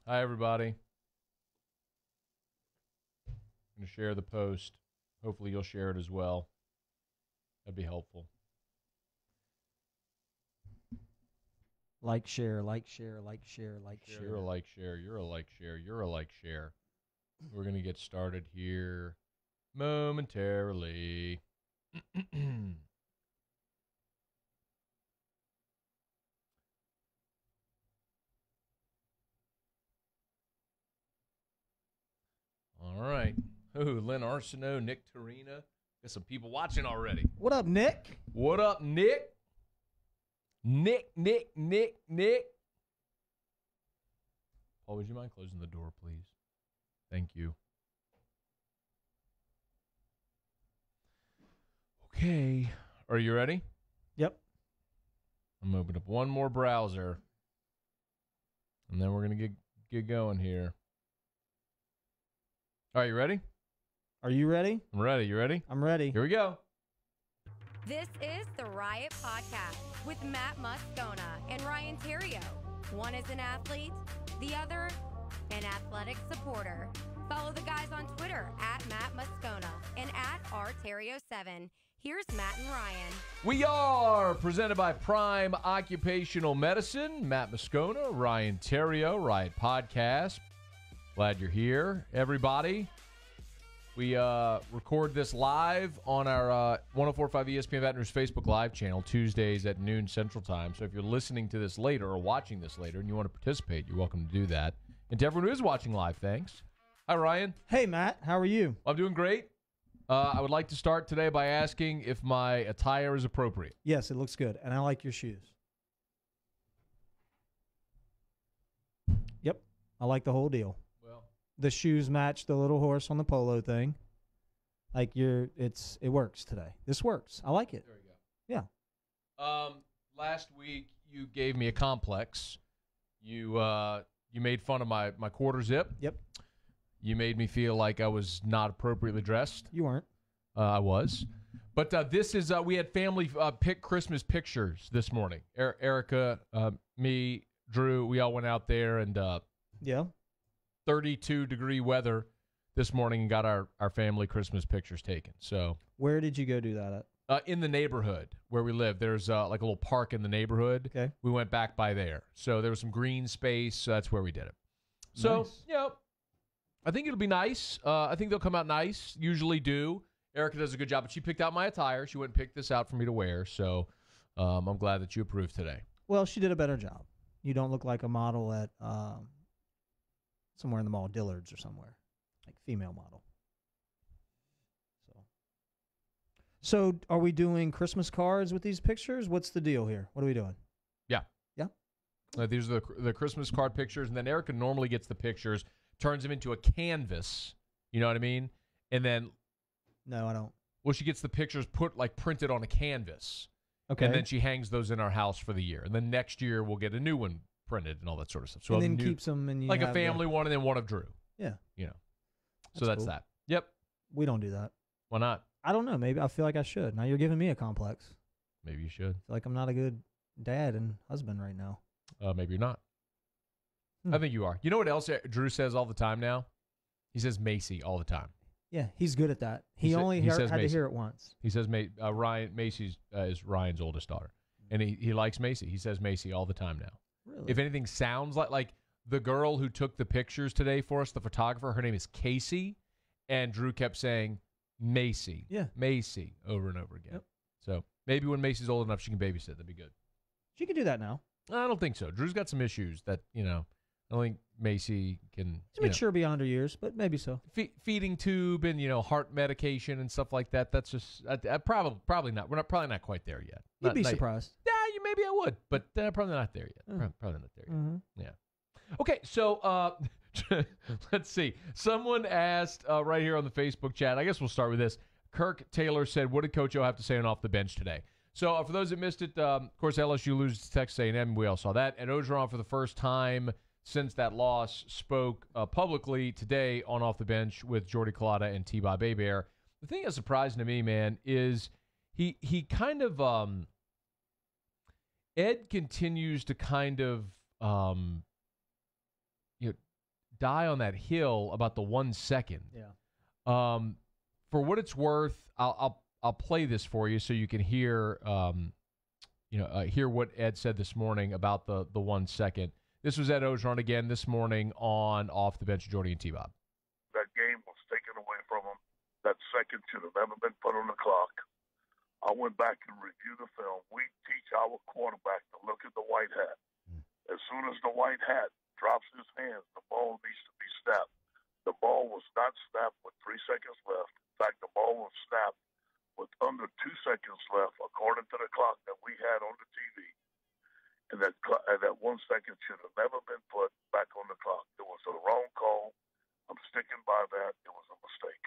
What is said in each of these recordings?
Hi, everybody. I'm going to share the post. Hopefully, you'll share it as well. That'd be helpful. Like, share, like, share, like, share, like, share. You're a like share. You're a like share. You're a like share. We're going to get started here momentarily. All right. Ooh, Lynn Arsenault, Nick Torina. Got some people watching already. What up, Nick? What up, Nick? Nick. Paul, would you mind closing the door, please? Thank you. Okay. Are you ready? Yep. I'm opening up one more browser, and then we're going to get going here. All right, you ready? Are you ready? I'm ready. You ready? I'm ready. Here we go. This is the Riot Podcast with Matt Moscona and Ryan Terrio. One is an athlete, the other an athletic supporter. Follow the guys on Twitter at Matt Moscona and at rterrio7. Here's Matt and Ryan. We are presented by Prime Occupational Medicine. Matt Moscona, Ryan Terrio, Riot Podcast. Glad you're here, everybody. We record this live on our 104.5 ESPN Baton Rouge Facebook Live channel, Tuesdays at noon Central Time. So if you're listening to this later or watching this later and you want to participate, you're welcome to do that. And to everyone who is watching live, thanks. Hi, Ryan. Hey, Matt. How are you? I'm doing great. I would like to start today by asking if my attire is appropriate. Yes, it looks good, and I like your shoes. Yep, I like the whole deal. Well, the shoes match the little horse on the polo thing. Like it works today. This works. I like it. there you go. Yeah. Last week you gave me a complex. You made fun of my quarter zip. Yep. You made me feel like I was not appropriately dressed. You weren't. I was. But this is, we had family pick Christmas pictures this morning. Erica, me, Drew, we all went out there and Yeah. 32-degree weather this morning and got our family Christmas pictures taken. So Where did you go do that at? in the neighborhood where we live, there's like a little park in the neighborhood. Okay. We went back by there. So there was some green space. So that's where we did it. So, Nice. I think it'll be nice. I think they'll come out nice. Usually do. Erica does a good job, but she picked out my attire. She went and picked this out for me to wear. So I'm glad that you approved today. Well, she did a better job. You don't look like a model at somewhere in the mall, Dillard's or somewhere, like female model. So are we doing Christmas cards with these pictures? What's the deal here? What are we doing? Yeah. Yeah. These are the Christmas card pictures, and then Erica normally gets the pictures, turns them into a canvas. You know what I mean? And then, No, I don't. well, she gets the pictures printed on a canvas. Okay. And then she hangs those in our house for the year. And then next year we'll get a new one printed and all that sort of stuff. So and then keeps them and you like a have family one and then one of Drew. Yeah. You know. So that's cool. that. Yep. We don't do that. Why not? I don't know. Maybe I feel like I should. Now you're giving me a complex. Maybe you should. I feel like I'm not a good dad and husband right now. Maybe you're not. Hmm. I think you are. You know what else Drew says all the time now? He says Macy all the time. Yeah, he's good at that. He He sa- only he had says to Macy. hear it once. He says Macy's is Ryan's oldest daughter. And he likes Macy. He says Macy all the time now. Really? If anything sounds like the girl who took the pictures today for us, the photographer, her name is Casey, and Drew kept saying Macy. Yeah. Macy over and over again. Yep. So maybe when Macy's old enough, she can babysit. That'd be good. She can do that now. I don't think so. Drew's got some issues that, I don't think Macy can. She's mature beyond her years, but maybe so. Feeding tube and, heart medication and stuff like that. That's just probably not. We're probably not quite there yet. You'd be surprised. Yeah, maybe I would, but probably not there yet. Probably not there yet. Mm-hmm. Yeah. Okay, so let's see. Someone asked right here on the Facebook chat. I guess we'll start with this. Kirk Taylor said, "What did Coach O have to say on off the bench today?" So for those that missed it, of course, LSU loses to Texas A&M. We all saw that. And Ogeron, for the first time since that loss, spoke publicly today on off the bench with Jordy Culotta and T-Bob Bear. The thing that's surprising to me, man, is he kind of Ed continues to kind of die on that hill about the 1 second. Yeah. For what it's worth, I'll play this for you so you can hear hear what Ed said this morning about the 1 second. This was Ed Ogeron again this morning on Off the Bench, Jordy and T-Bob. That game was taken away from him. That second should have never been put on the clock. I went back and reviewed the film. We teach our quarterback to look at the white hat. As soon as the white hat drops his hands, the ball needs to be snapped. The ball was not snapped with 3 seconds left. In fact, the ball was snapped with under 2 seconds left, according to the clock that we had on the TV. And that 1 second should have never been put back on the clock. It was a wrong call. I'm sticking by that. It was a mistake.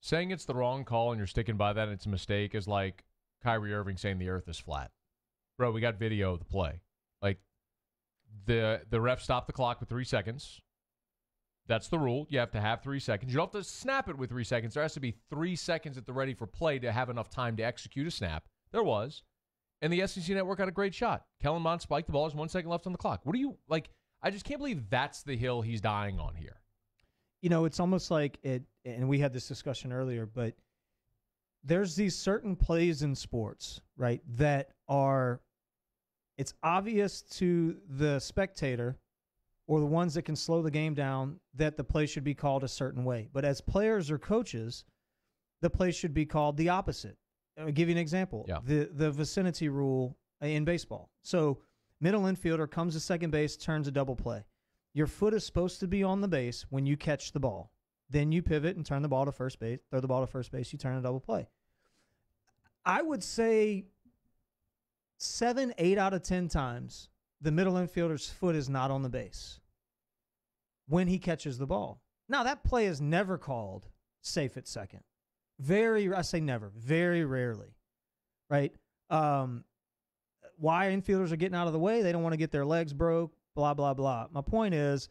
Saying it's the wrong call and you're sticking by that and it's a mistake is like Kyrie Irving saying the earth is flat. Bro, we got video of the play. Like, the ref stopped the clock with 3 seconds. That's the rule. You have to have 3 seconds. You don't have to snap it with 3 seconds. There has to be 3 seconds at the ready for play to have enough time to execute a snap. There was. And the SEC Network got a great shot. Kellen Mond spiked the ball. There's 1 second left on the clock. What do you, like, I just can't believe that's the hill he's dying on here. You know, it's almost like it, and we had this discussion earlier, but there's these certain plays in sports, right, that are, it's obvious to the spectator or the ones that can slow the game down that the play should be called a certain way. But as players or coaches, the play should be called the opposite. I'll give you an example. Yeah. The vicinity rule in baseball. So middle infielder comes to second base, turns a double play. Your foot is supposed to be on the base when you catch the ball. Then you pivot and turn the ball to first base, throw the ball to first base, you turn a double play. I would say 7, 8 out of 10 times, the middle infielder's foot is not on the base when he catches the ball. Now, that play is never called safe at second. I say never, very rarely, right? Why infielders are getting out of the way, they don't want to get their legs broke, blah, blah, blah. My point is,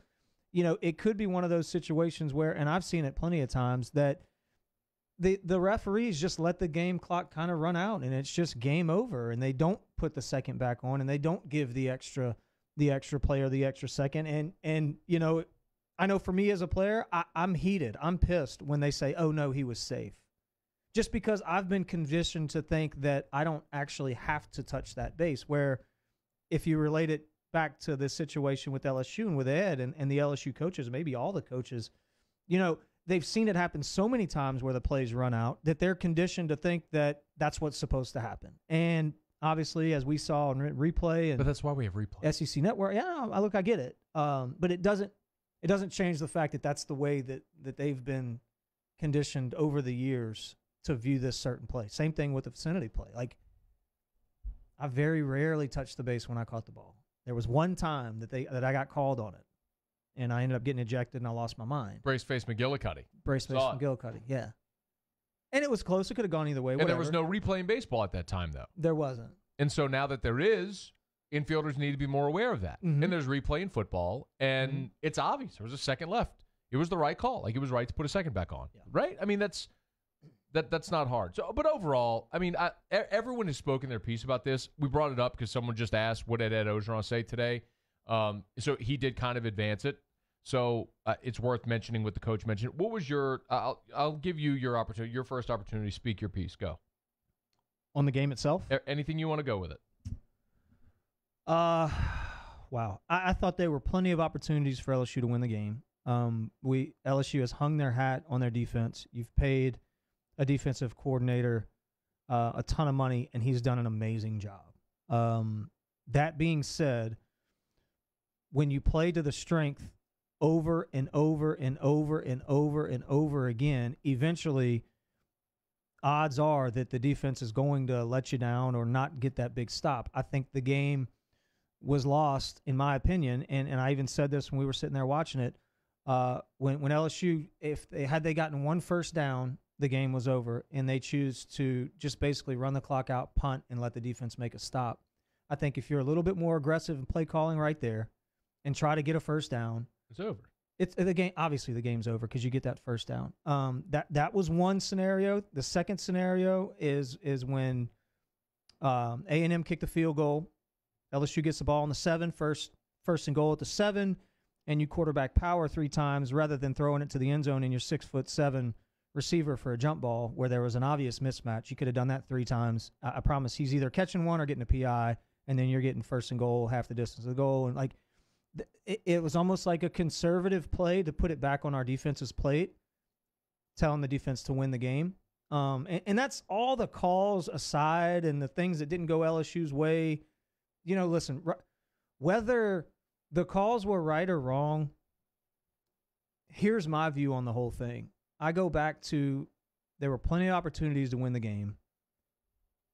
you know, it could be one of those situations where, and I've seen it plenty of times, that the referees just let the game clock kind of run out and it's just game over, and they don't put the second back on and they don't give the extra player the extra second. And you know, I know for me as a player, I'm heated. I'm pissed when they say, oh, no, he was safe. Just because I've been conditioned to think that I don't actually have to touch that base, where if you relate it back to this situation with LSU and with Ed and the LSU coaches, maybe all the coaches, you know, they've seen it happen so many times where the plays run out that they're conditioned to think that that's what's supposed to happen. And obviously, as we saw in replay, But that's why we have replay. SEC Network, yeah, I get it. But it doesn't change the fact that that's the way that they've been conditioned over the years to view this certain play. Same thing with the vicinity play. Like, I very rarely touched the base when I caught the ball. There was one time that I got called on it, and I ended up getting ejected, and I lost my mind. Brace face McGillicuddy. Brace face McGillicuddy, yeah. And it was close. It could have gone either way. And there was no replay in baseball at that time, though. There wasn't. And so now that there is, infielders need to be more aware of that. Mm-hmm. And there's replay in football, and it's obvious. There was a second left. It was the right call. Like, it was right to put a second back on. Yeah. Right? I mean, that's not hard. So, but overall, I mean, everyone has spoken their piece about this. We brought it up because someone just asked, what did Ed Ogeron say today? So he did kind of advance it. So it's worth mentioning what the coach mentioned. What was your I'll give you your opportunity, your first opportunity to speak your piece. Go. On the game itself? Anything you want to go with it. Wow. I thought there were plenty of opportunities for LSU to win the game. LSU has hung their hat on their defense. You've paid a defensive coordinator a ton of money, and he's done an amazing job. That being said, when you play to the strength over and over and over and over and over again, eventually odds are that the defense is going to let you down or not get that big stop. I think the game was lost, in my opinion, and I even said this when we were sitting there watching it. When LSU, if they had gotten one first down, the game was over, and they choose to just basically run the clock out, punt, and let the defense make a stop. I think if you're a little bit more aggressive in play calling right there and try to get a first down, it's over. It's the game. Obviously, the game's over because you get that first down. That was one scenario. The second scenario is when A&M kicked the field goal. LSU gets the ball on the 7, first and goal at the 7, and you quarterback power 3 times rather than throwing it to the end zone and your 6'7" receiver for a jump ball where there was an obvious mismatch. You could have done that 3 times. I promise he's either catching one or getting a PI, and then you're getting 1st and goal, half the distance of the goal. And like it was almost like a conservative play to put it back on our defense's plate, telling the defense to win the game. And that's all the calls aside and the things that didn't go LSU's way. You know, listen, whether the calls were right or wrong, here's my view on the whole thing. I go back to there were plenty of opportunities to win the game,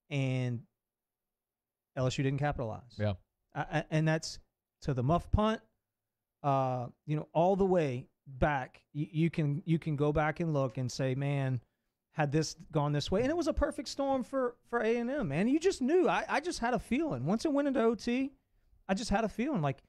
and LSU didn't capitalize. Yeah. And that's to the muff punt, all the way back. You can go back and look and say, man, had this gone this way. And it was a perfect storm for A&M, man. You just knew. I just had a feeling. Once it went into OT, I just had a feeling like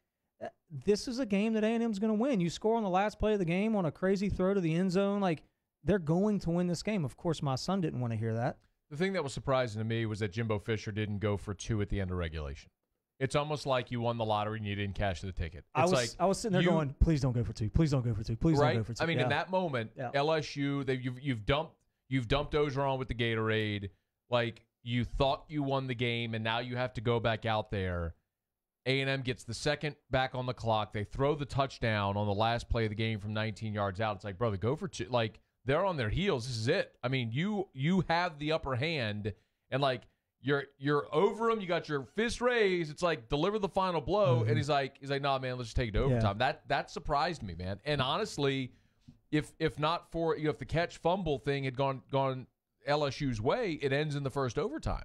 this is a game that A&M's going to win. You score on the last play of the game on a crazy throw to the end zone. Like, they're going to win this game. Of course, my son didn't want to hear that. The thing that was surprising to me was that Jimbo Fisher didn't go for 2 at the end of regulation. It's almost like you won the lottery and you didn't cash the ticket. I was sitting there going, please don't go for 2. Please don't go for 2. Please don't go for 2. I mean, in that moment, LSU, you've dumped Ogeron with the Gatorade. Like, you thought you won the game, and now you have to go back out there. A&M gets the second back on the clock. They throw the touchdown on the last play of the game from 19 yards out. It's like, brother, go for 2. Like, they're on their heels. This is it. I mean, you have the upper hand, and like you're over them. You got your fist raised. It's like deliver the final blow, and he's like, nah, man, let's just take it to overtime. That surprised me, man. And honestly, if not for if the catch fumble thing had gone LSU's way, it ends in the first overtime.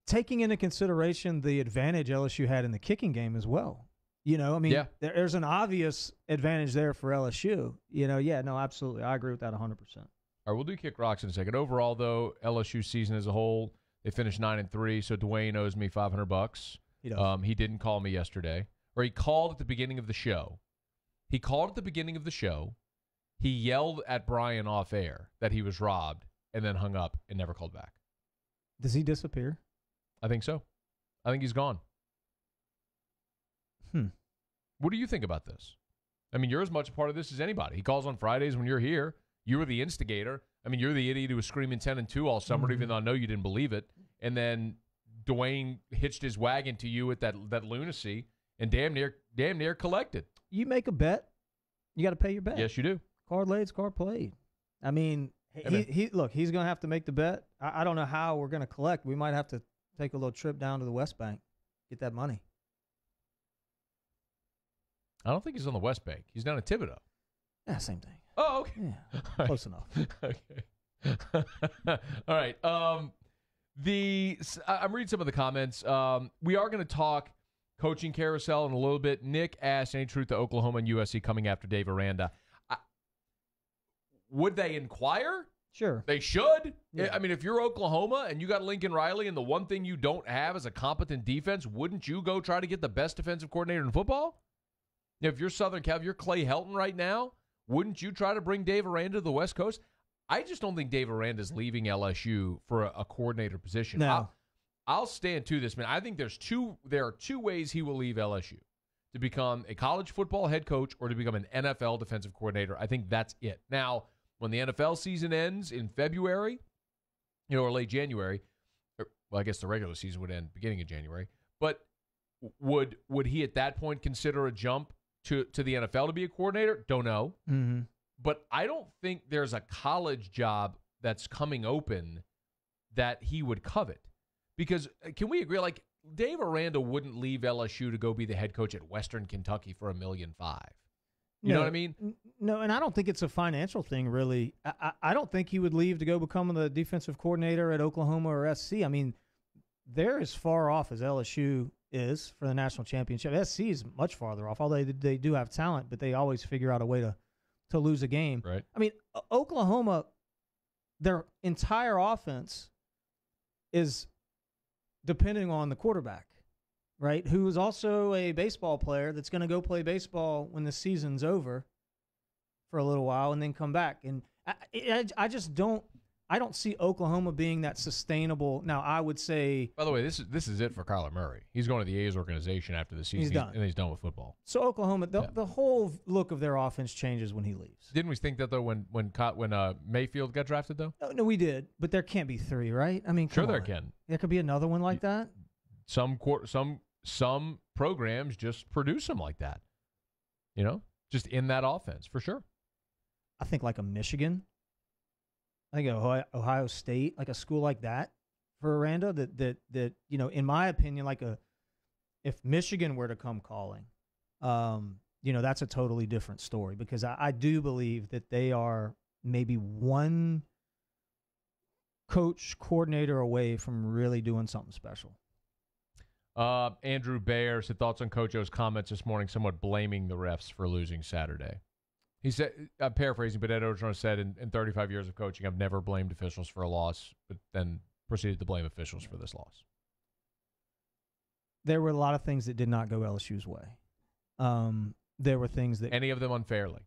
Taking into consideration the advantage LSU had in the kicking game as well. You know, I mean, there's an obvious advantage there for LSU. You know, no, absolutely. I agree with that 100%. All right, we'll do kick rocks in a second. Overall, though, LSU season as a whole, they finished 9-3, so Dwayne owes me $500. He does. He didn't call me yesterday, or he called at the beginning of the show. He yelled at Brian off air that he was robbed and then hung up and never called back. Does he disappear? I think so. I think he's gone. What do you think about this? I mean, you're as much a part of this as anybody. He calls on Fridays when you're here. You were the instigator. I mean, you're the idiot who was screaming 10-2 all summer, even though I know you didn't believe it. And then Dwayne hitched his wagon to you with that lunacy and damn near collected. You make a bet, you got to pay your bet. Yes, you do. Card laid's card played. I mean, he's going to have to make the bet. I don't know how we're going to collect. We might have to take a little trip down to the West Bank, get that money. I don't think he's on the West Bank. He's down at Thibodeau. Yeah, same thing. Oh, okay. Yeah, close enough. Okay. All right. I'm reading some of the comments. We are going to talk coaching carousel in a little bit. Nick asked, any truth to Oklahoma and USC coming after Dave Aranda? Would they inquire? Sure. They should. Yeah. I mean, if you're Oklahoma and you got Lincoln Riley and the one thing you don't have is a competent defense, wouldn't you go try to get the best defensive coordinator in football? If you're Southern Cal, if you're Clay Helton right now, wouldn't you try to bring Dave Aranda to the West Coast? I just don't think Dave Aranda's leaving LSU for a coordinator position. No. I'll stand to this, man. I think there are two ways he will leave LSU: to become a college football head coach or to become an NFL defensive coordinator. I think that's it. Now, when the NFL season ends in February, or late January, I guess the regular season would end beginning of January, but would he at that point consider a jump to the NFL to be a coordinator? Don't know. Mm-hmm. But I don't think there's a college job that's coming open that he would covet. Because can we agree, like, Dave Aranda wouldn't leave LSU to go be the head coach at Western Kentucky for $1.5 million. You know what I mean? No, and I don't think it's a financial thing, really. I don't think he would leave to go become the defensive coordinator at Oklahoma or SC. I mean, they're as far off as LSU is for the national championship. SC is much farther off, although they do have talent, but they always figure out a way to lose a game. Right. I mean, Oklahoma, their entire offense is depending on the quarterback, right, who is also a baseball player that's going to go play baseball when the season's over for a little while and then come back. And I just don't I don't see Oklahoma being that sustainable. Now, I would say. By the way, this is it for Kyler Murray. He's going to the A's organization after the season. He's done. And he's done with football. So Oklahoma, the whole look of their offense changes when he leaves. Didn't we think that though when Mayfield got drafted though? No, we did, but there can't be three, right? I mean, Sure there can. There could be another one like that. Some programs just produce them like that. Just in that offense for sure. I think like a Michigan. I think Ohio State, like a school like that for Aranda, that in my opinion, if Michigan were to come calling, that's a totally different story because I do believe that they are maybe one coach coordinator away from really doing something special. Andrew Bayer said thoughts on Coach O's comments this morning, somewhat blaming the refs for losing Saturday. He said, I'm paraphrasing, but Ed Orgeron said, in 35 years of coaching, I've never blamed officials for a loss, but then proceeded to blame officials for this loss. There were a lot of things that did not go LSU's way. There were things that... Any of them unfairly?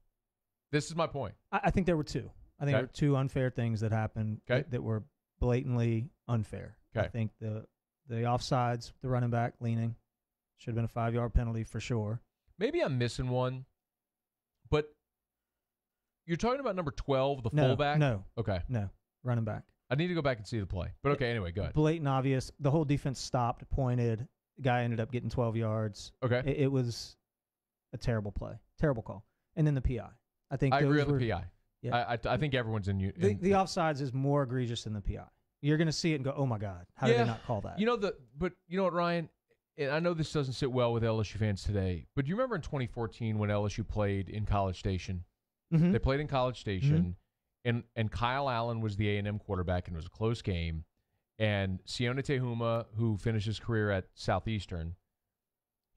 This is my point. I think there were two. I think there were two unfair things that happened that were blatantly unfair. Okay. I think the offsides, the running back leaning, should have been a 5-yard penalty for sure. Maybe I'm missing one, but... You're talking about number 12, the fullback? No. Okay. No. Running back. I need to go back and see the play. But okay, anyway, go ahead. Blatant obvious. The whole defense stopped, pointed. The guy ended up getting 12 yards. Okay. It was a terrible play. Terrible call. And then the PI. I agree on the PI. Yeah. I think everyone's in the offsides is more egregious than the PI. You're going to see it and go, oh, my God. How did they not call that? But you know what, Ryan? And I know this doesn't sit well with LSU fans today, but do you remember in 2014 when LSU played in College Station? Mm-hmm. They played in College Station, and Kyle Allen was the A&M quarterback, and it was a close game. And Sione Tehuma, who finished his career at Southeastern,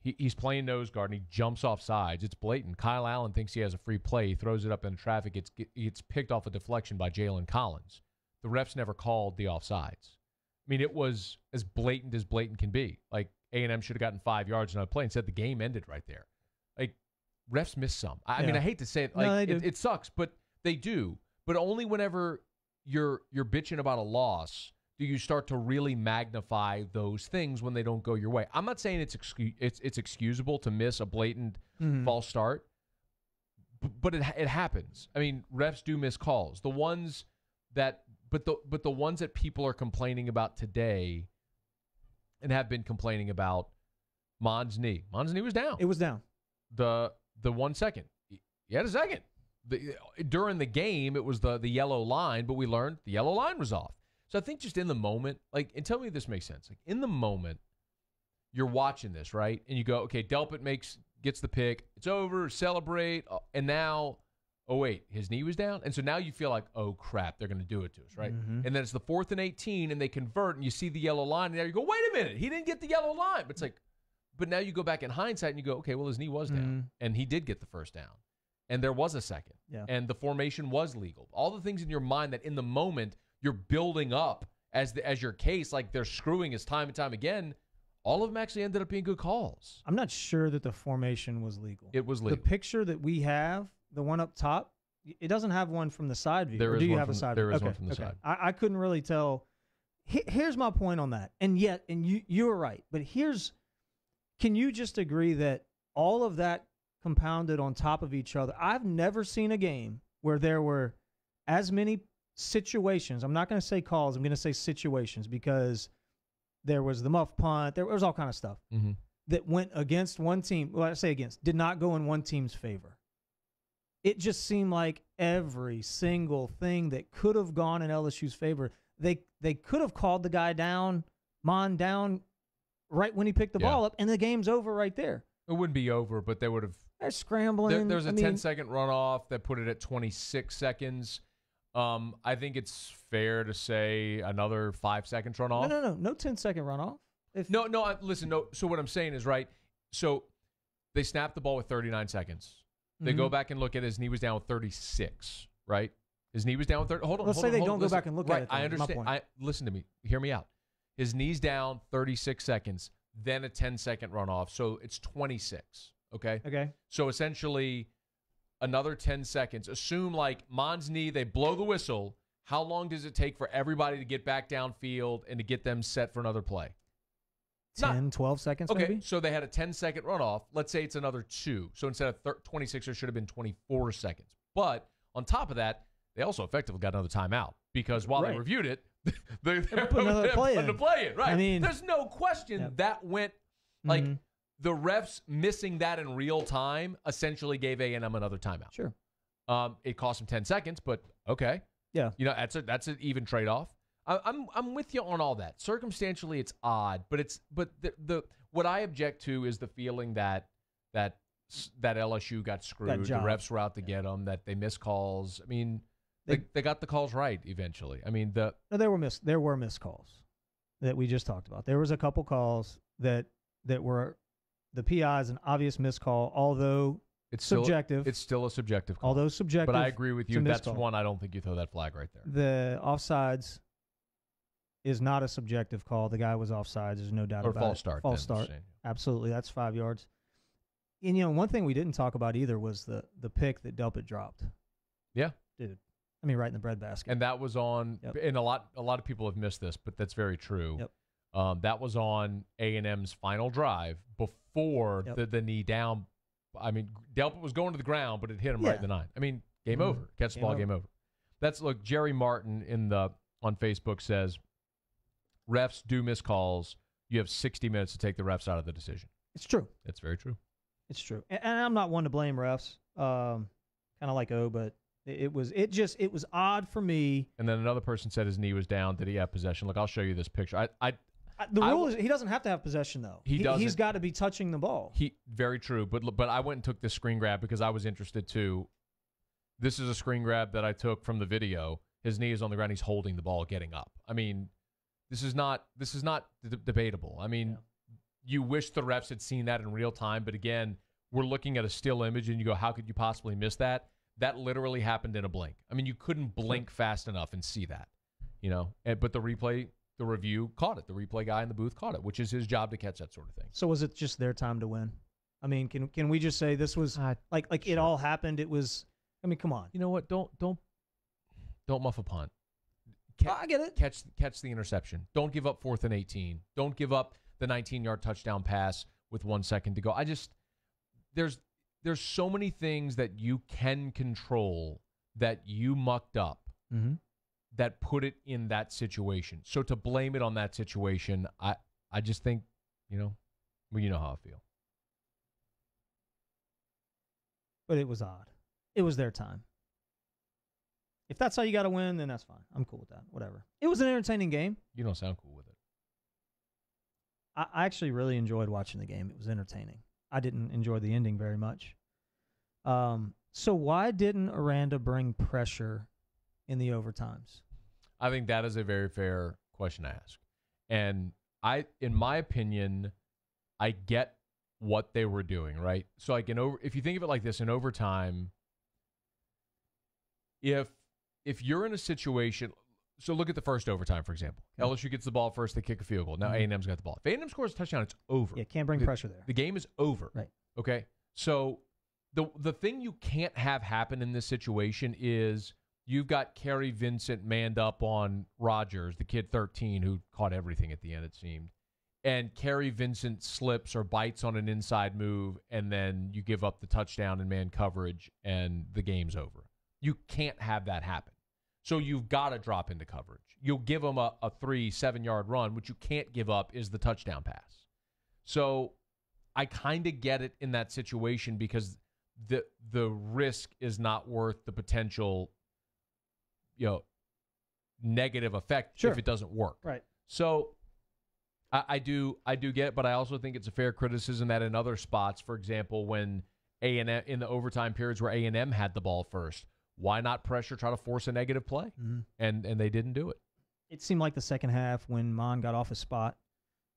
he's playing nose guard, and he jumps off sides. It's blatant. Kyle Allen thinks he has a free play. He throws it up in traffic. It's picked off a deflection by Jalen Collins. The refs never called the offsides. I mean, it was as blatant can be. Like, A&M should have gotten 5 yards in a play. Instead, the game ended right there. Like, refs miss some. I mean, I hate to say it. Like, it sucks, but they do. But only whenever you're bitching about a loss do you start to really magnify those things when they don't go your way. I'm not saying it's excusable to miss a blatant false start, but it happens. I mean, refs do miss calls. The ones that, but the ones that people are complaining about today and have been complaining about, Mond's knee. Mond's knee was down. It was down. The 1 second. He had a second. During the game, it was the yellow line, but we learned the yellow line was off. So I think just in the moment, and tell me if this makes sense. Like, in the moment, you're watching this, right? And you go, okay, Delpit gets the pick. It's over, celebrate. And now, oh, wait, his knee was down? And so now you feel like, oh, crap, they're going to do it to us, right? Mm-hmm. And then it's the 4th and 18, and they convert, and you see the yellow line, and now you go, wait a minute, he didn't get the yellow line. But it's like, but now you go back in hindsight, and you go, okay, well, his knee was down, and he did get the first down. And there was a second, and the formation was legal. All the things in your mind that in the moment you're building up as your case, like they're screwing us time and time again, all of them actually ended up being good calls. I'm not sure that the formation was legal. It was legal. The picture that we have, the one up top, it doesn't have one from the side view. There or is do you one have from, a side there view? is one from the side. I couldn't really tell. Here's my point on that. And you were right. But can you just agree that all of that compounded on top of each other? I've never seen a game where there were as many situations. I'm not going to say calls. I'm going to say situations because there was the muff punt. There was all kind of stuff that went against one team. Well, I say against, did not go in one team's favor. It just seemed like every single thing that could have gone in LSU's favor, they could have called the guy down, Mon down, right when he picked the ball up, and the game's over right there. It wouldn't be over, but they would have. They're scrambling. There's a 10-second runoff that put it at 26 seconds. I think it's fair to say another 5 seconds runoff. No 10-second runoff. Listen. No. So what I'm saying is right. So they snapped the ball with 39 seconds. They go back and look at his knee was down with 36. Right. His knee was down with 30. Hold on. Let's say they don't go back and look at it. I understand. Listen to me. Hear me out. His knee's down 36 seconds. Then a 10-second runoff. So it's 26. Okay. Okay. So essentially, another 10 seconds. Assume like Mon's knee, they blow the whistle. how long does it take for everybody to get back downfield and to get them set for another play? 10, 12 seconds Okay, maybe? so they had a 10-second runoff. Let's say it's another 2. So instead of 26, there should have been 24 seconds. But on top of that, they also effectively got another timeout because while they reviewed it, they put another play in. Right. I mean, there's no question that went like the refs missing that in real time essentially gave A&M another timeout. Sure. It cost them 10 seconds, but okay. Yeah. You know, that's an even trade-off. I'm with you on all that. Circumstantially, it's odd, but the what I object to is the feeling that LSU got screwed. The refs were out to get them. That they missed calls. I mean, they got the calls right eventually. I mean, there were missed calls that we just talked about. There was a couple calls that were the PI is an obvious missed call, although it's subjective. It's still a subjective call. Although subjective. But I agree with you. That's one I don't think you throw that flag right there. The offsides is not a subjective call. The guy was offsides. There's no doubt about it. Or false start. False start. Absolutely. That's 5 yards. And, you know, one thing we didn't talk about either was the pick that Delpit dropped. Yeah. Dude. I mean, right in the breadbasket. And that was on, and a lot of people have missed this, but that's very true. Yep. That was on A&M's final drive before the knee down. I mean, Delpit was going to the ground, but it hit him right in the 9. I mean, game over. Catch the ball, game over. Look, Jerry Martin on Facebook says, refs do miss calls. You have 60 minutes to take the refs out of the decision. It's true. That's very true. It's true. And I'm not one to blame refs. Kind of like but it was odd for me. And then another person said his knee was down. Did he have possession? Look, I'll show you this picture. The rule is he doesn't have to have possession though. He's got to be touching the ball. Very true. But I went and took this screen grab because I was interested too. This is a screen grab that I took from the video. His knee is on the ground. He's holding the ball, getting up. I mean, this is not debatable. I mean, you wish the refs had seen that in real time, but again, we're looking at a still image, and you go, how could you possibly miss that? That literally happened in a blink. I mean, you couldn't blink fast enough and see that, you know. But the review caught it. The replay guy in the booth caught it, which is his job to catch that sort of thing. So was it just their time to win? I mean, can we just say this was like sure. It all happened? It was. I mean, come on. You know what? Don't muff a punt. I get it. Catch the interception. Don't give up 4th and 18. Don't give up the 19-yard touchdown pass with 1 second to go. There's so many things that you can control that you mucked up that put it in that situation. So to blame it on that situation, I just think, you know how I feel. But it was odd. It was their time. If that's how you got to win, then that's fine. I'm cool with that. Whatever. It was an entertaining game. You don't sound cool with it. I actually really enjoyed watching the game. It was entertaining. I didn't enjoy the ending very much. So why didn't Aranda bring pressure in the overtimes? I think that is a very fair question to ask. And in my opinion, I get what they were doing, right? So like if you think of it like this, in overtime, if you're in a situation, so look at the first overtime, for example. LSU gets the ball first, they kick a field goal. Now A&M's got the ball. If A&M scores a touchdown, it's over. Yeah, can't bring pressure there. The game is over. Right. Okay? So the thing you can't have happen in this situation is you've got Kerry Vincent manned up on Rogers, the kid 13 who caught everything at the end, it seemed. And Kerry Vincent slips or bites on an inside move, and then you give up the touchdown in man coverage, and the game's over. You can't have that happen. So you've got to drop into coverage. You'll give them a 7-yard run. What you can't give up is the touchdown pass. So I kind of get it in that situation because the risk is not worth the potential, negative effect if it doesn't work. Right. So I do get it, but I also think it's a fair criticism that in other spots, for example, when A&M in the overtime periods where A&M had the ball first, why not pressure, try to force a negative play? And they didn't do it. It seemed like the second half when Mon got off his spot,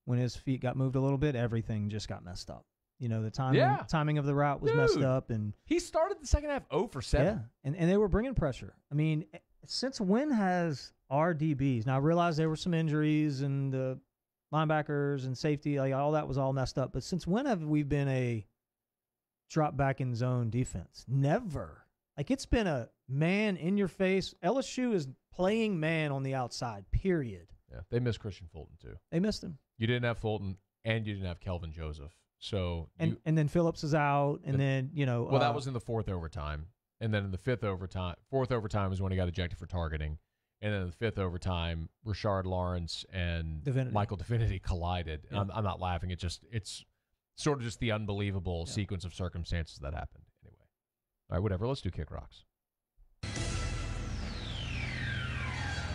when his feet got moved a little bit, everything just got messed up. The timing of the route was messed up. And he started the second half 0 for 7. Yeah, and they were bringing pressure. I mean, since when has our DBs, now I realize there were some injuries and the linebackers and safety, like all that was all messed up, but since when have we been a drop back in zone defense? Never. Like, it's been a man in your face. LSU is playing man on the outside, period. Yeah, they missed Christian Fulton, too. They missed him. You didn't have Fulton, and you didn't have Kelvin Joseph. So And then Phillips is out, and then, Well, that was in the fourth overtime. And then in the fourth overtime is when he got ejected for targeting. And then in the fifth overtime, Rashard Lawrence and Michael Divinity collided. Yeah. I'm not laughing. It's sort of just the unbelievable sequence of circumstances that happened. Anyway. All right, whatever. Let's do Kick Rocks.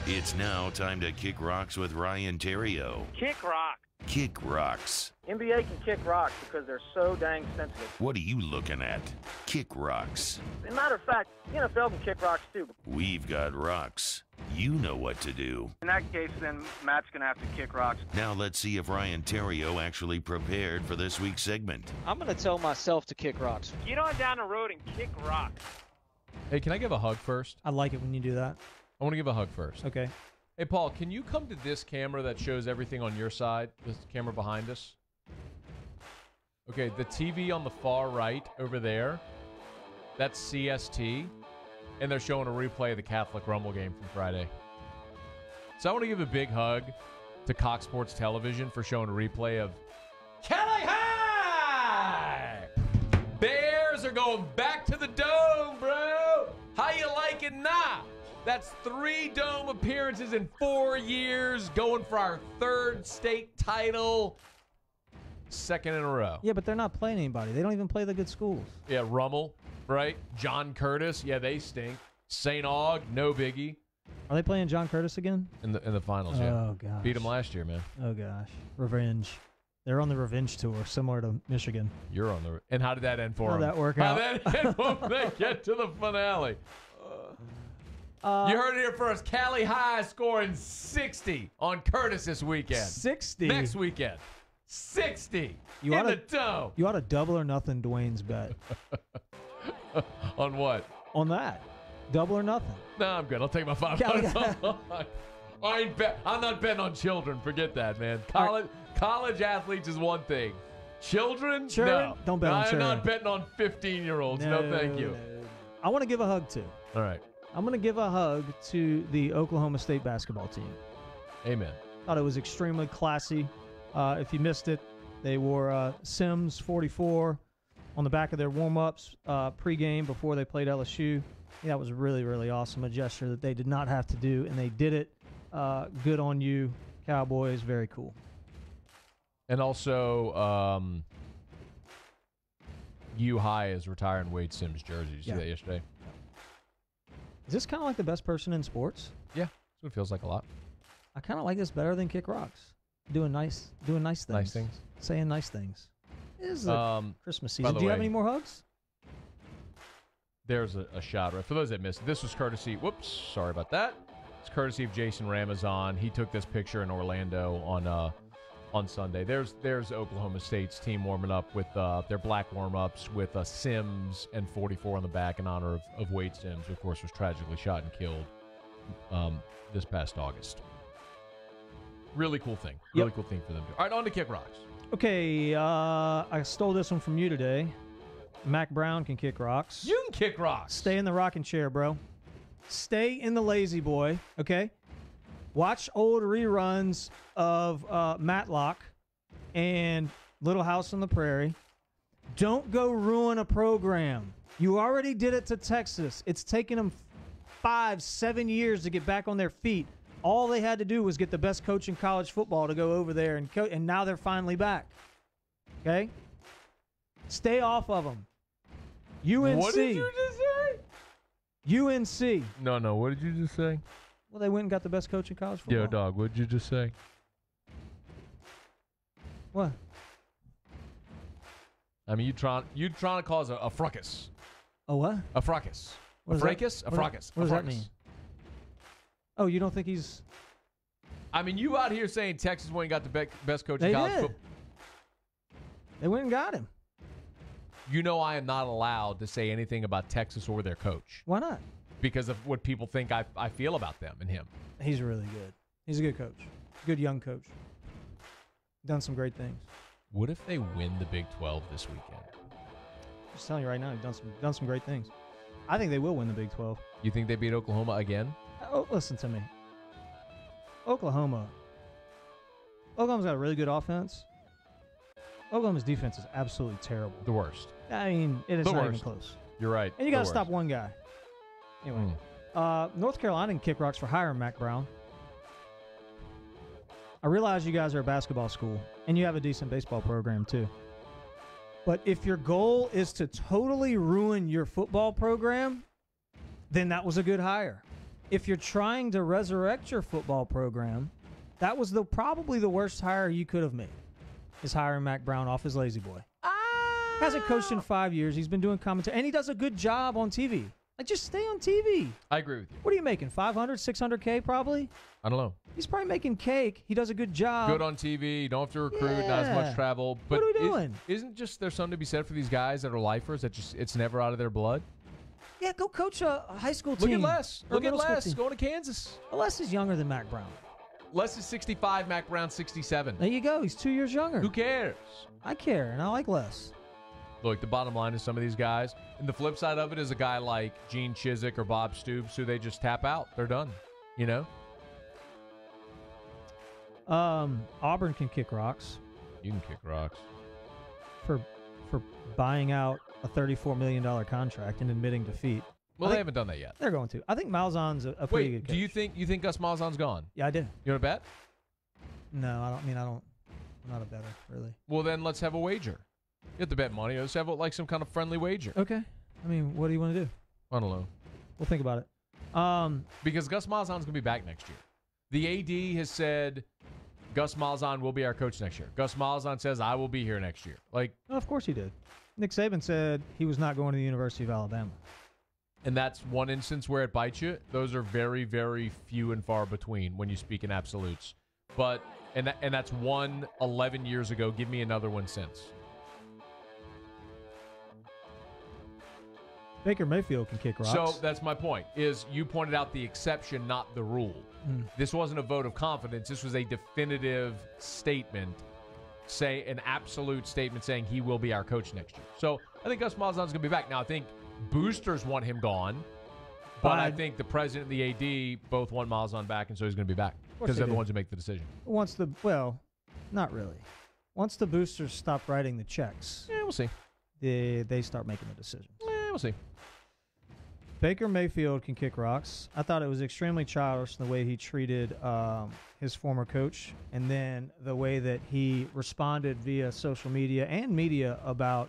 It's now time to Kick Rocks with Ryan Terrio. Kick rock. Kick Rocks. NBA can kick rocks because they're so dang sensitive. What are you looking at? Kick Rocks. As a matter of fact, the NFL can kick rocks too. We've got rocks. You know what to do. In that case, then Matt's going to have to kick rocks. Now let's see if Ryan Terrio actually prepared for this week's segment. I'm going to tell myself to kick rocks. Get on down the road and kick rocks. Hey, can I give a hug first? I like it when you do that. I want to give a hug first. Okay. Hey, Paul, can you come to this camera that shows everything on your side? This camera behind us? Okay, the TV on the far right over there, that's CST, and they're showing a replay of the Catholic Rumble game from Friday. So I want to give a big hug to Cox Sports Television for showing a replay of Kelly High! Bears are going back to the Dome, bro! How you like it now? That's 3 Dome appearances in 4 years, going for our 3rd state title, 2nd in a row. Yeah, but they're not playing anybody. They don't even play the good schools. Yeah, Rummel, right? John Curtis, yeah, they stink. St. Aug, no biggie. Are they playing John Curtis again? In the finals, yeah. Oh, gosh. Beat them last year, man. Oh, gosh. Revenge. They're on the revenge tour, similar to Michigan. You're on the... And how did that end for them? How'd that work out? How'd that end when they get to the finale? You heard it here first. Cali High scoring 60 on Curtis this weekend. 60? Next weekend. 60 You in oughta- the Dome. You ought to double or nothing Dwayne's bet. On what? On that. Double or nothing. No, I'm good. I'll take my $5. I'm not betting on children. Forget that, man. College athletes is one thing. Children? Sure. No. Don't bet on I'm children. not betting on 15-year-olds. No, thank you. No. I want to give a hug, too. All right. I'm going to give a hug to the Oklahoma State basketball team. Amen. Thought it was extremely classy. If you missed it, they wore Sims 44 on the back of their warm-ups pregame before they played LSU. Yeah, that was really, really awesome. A gesture that they did not have to do, and they did it. Good on you, Cowboys. Very cool. And also, U High is retiring Wade Sims' jersey. Did you see that yesterday? Is this kind of like the best person in sports? Yeah, that's what it feels like a lot. I kind of like this better than Kick Rocks. Doing nice things. Nice things. Saying nice things. It is Christmas by season. the Do you have way- any more hugs? There's a shot. Right? For those that missed it, this was courtesy. Whoops, sorry about that. It's courtesy of Jason Ramazan. He took this picture in Orlando on Sunday. There's Oklahoma State's team warming up with their black warm-ups with Sims and 44 on the back in honor of Wade Sims, who, of course, was tragically shot and killed this past August. Really cool thing. Really cool thing for them to do. All right, on to Kick Rocks. Okay, I stole this one from you today. Mac Brown can kick rocks. You can kick rocks. Stay in the rocking chair, bro. Stay in the lazy boy, okay? Watch old reruns of Matlock and Little House on the Prairie. Don't go ruin a program. You already did it to Texas. It's taken them 5-7 years to get back on their feet. All they had to do was get the best coach in college football to go over there, and now they're finally back. Okay? Stay off of them. UNC. What did you just say? UNC. No. What did you just say? Well, they went and got the best coach in college football. Yo, dog. What did you just say? What? I mean, you trying to cause a fracas. A what? A fracas. What A does that- fracas? A what- fracas. What does A that fracas. mean? Oh, you don't think he's... I mean, you out here saying Texas went and got the best coach in They college did. football. They went and got him. You know I am not allowed to say anything about Texas or their coach Why not? because of what people think I feel about them and him. He's really good. He's a good coach. Good young coach. Done some great things. What if they win the Big 12 this weekend? Just telling you right now, he's done some great things. I think they will win the Big 12. You think they beat Oklahoma again? Oh, listen to me. Oklahoma's got a really good offense. Oklahoma's defense is absolutely terrible. The worst. I mean, it is The not worst. even close. You're right. And you got to stop one guy. Anyway, North Carolina can kick rocks for hiring Mac Brown. I realize you guys are a basketball school, and you have a decent baseball program too. But if your goal is to totally ruin your football program, then that was a good hire. If you're trying to resurrect your football program, that was probably the worst hire you could have made, is hiring Mac Brown off his lazy boy. Hasn't coached in 5 years. He's been doing commentary, and he does a good job on TV. Like, just stay on TV. I agree with you. What are you making, 500, 600K probably? I don't know. He's probably making cake. He does a good job. Good on TV. You don't have to recruit. Not as much travel. But what are we doing? Isn't just there something to be said for these guys that are lifers that just it's never out of their blood? Yeah, go coach a high school Look team. at Les. or a Look at middle school Les team. going to Kansas. Les is younger than Mac Brown. Les is 65. Mac Brown 67. There you go. He's 2 years younger. Who cares? I care, and I like Les. Look, the bottom line is some of these guys, and the flip side of it is a guy like Gene Chizik or Bob Stoops who they just tap out. They're done. You know? Auburn can kick rocks You can kick rocks. for buying out a $34 million contract and admitting defeat. Well, they haven't done that yet. They're going to. I think Malzahn's a pretty good Wait, coach. do you think Gus Malzahn's gone? Yeah, I do. You want to bet? No, I don't. I'm not a bettor, really. Well, then let's have a wager. You have to bet money. Let's have like some kind of friendly wager. Okay. I mean, what do you want to do? I don't know. We'll think about it. Because Gus Malzahn's going to be back next year. The AD has said Gus Malzahn will be our coach next year. Gus Malzahn says I will be here next year. Like, Well, of course he did. Nick Saban said he was not going to the University of Alabama. and that's one instance where it bites you. Those are very, very few and far between when you speak in absolutes. But and that's 11 years ago. Give me another one since. Baker Mayfield can kick rocks. So that's my point, is you pointed out the exception, not the rule. This wasn't a vote of confidence. This was a definitive statement, an absolute statement saying he will be our coach next year. So I think Gus Malzahn's going to be back. Now, I think boosters want him gone, but I think the president and the AD both want Malzahn back, and so he's going to be back because they're the ones who make the decision. Not really. Once the boosters stop writing the checks, Yeah, we'll see. they start making the decisions. We'll see. Baker Mayfield can kick rocks. I thought it was extremely childish the way he treated his former coach, and then the way that he responded via social media and media about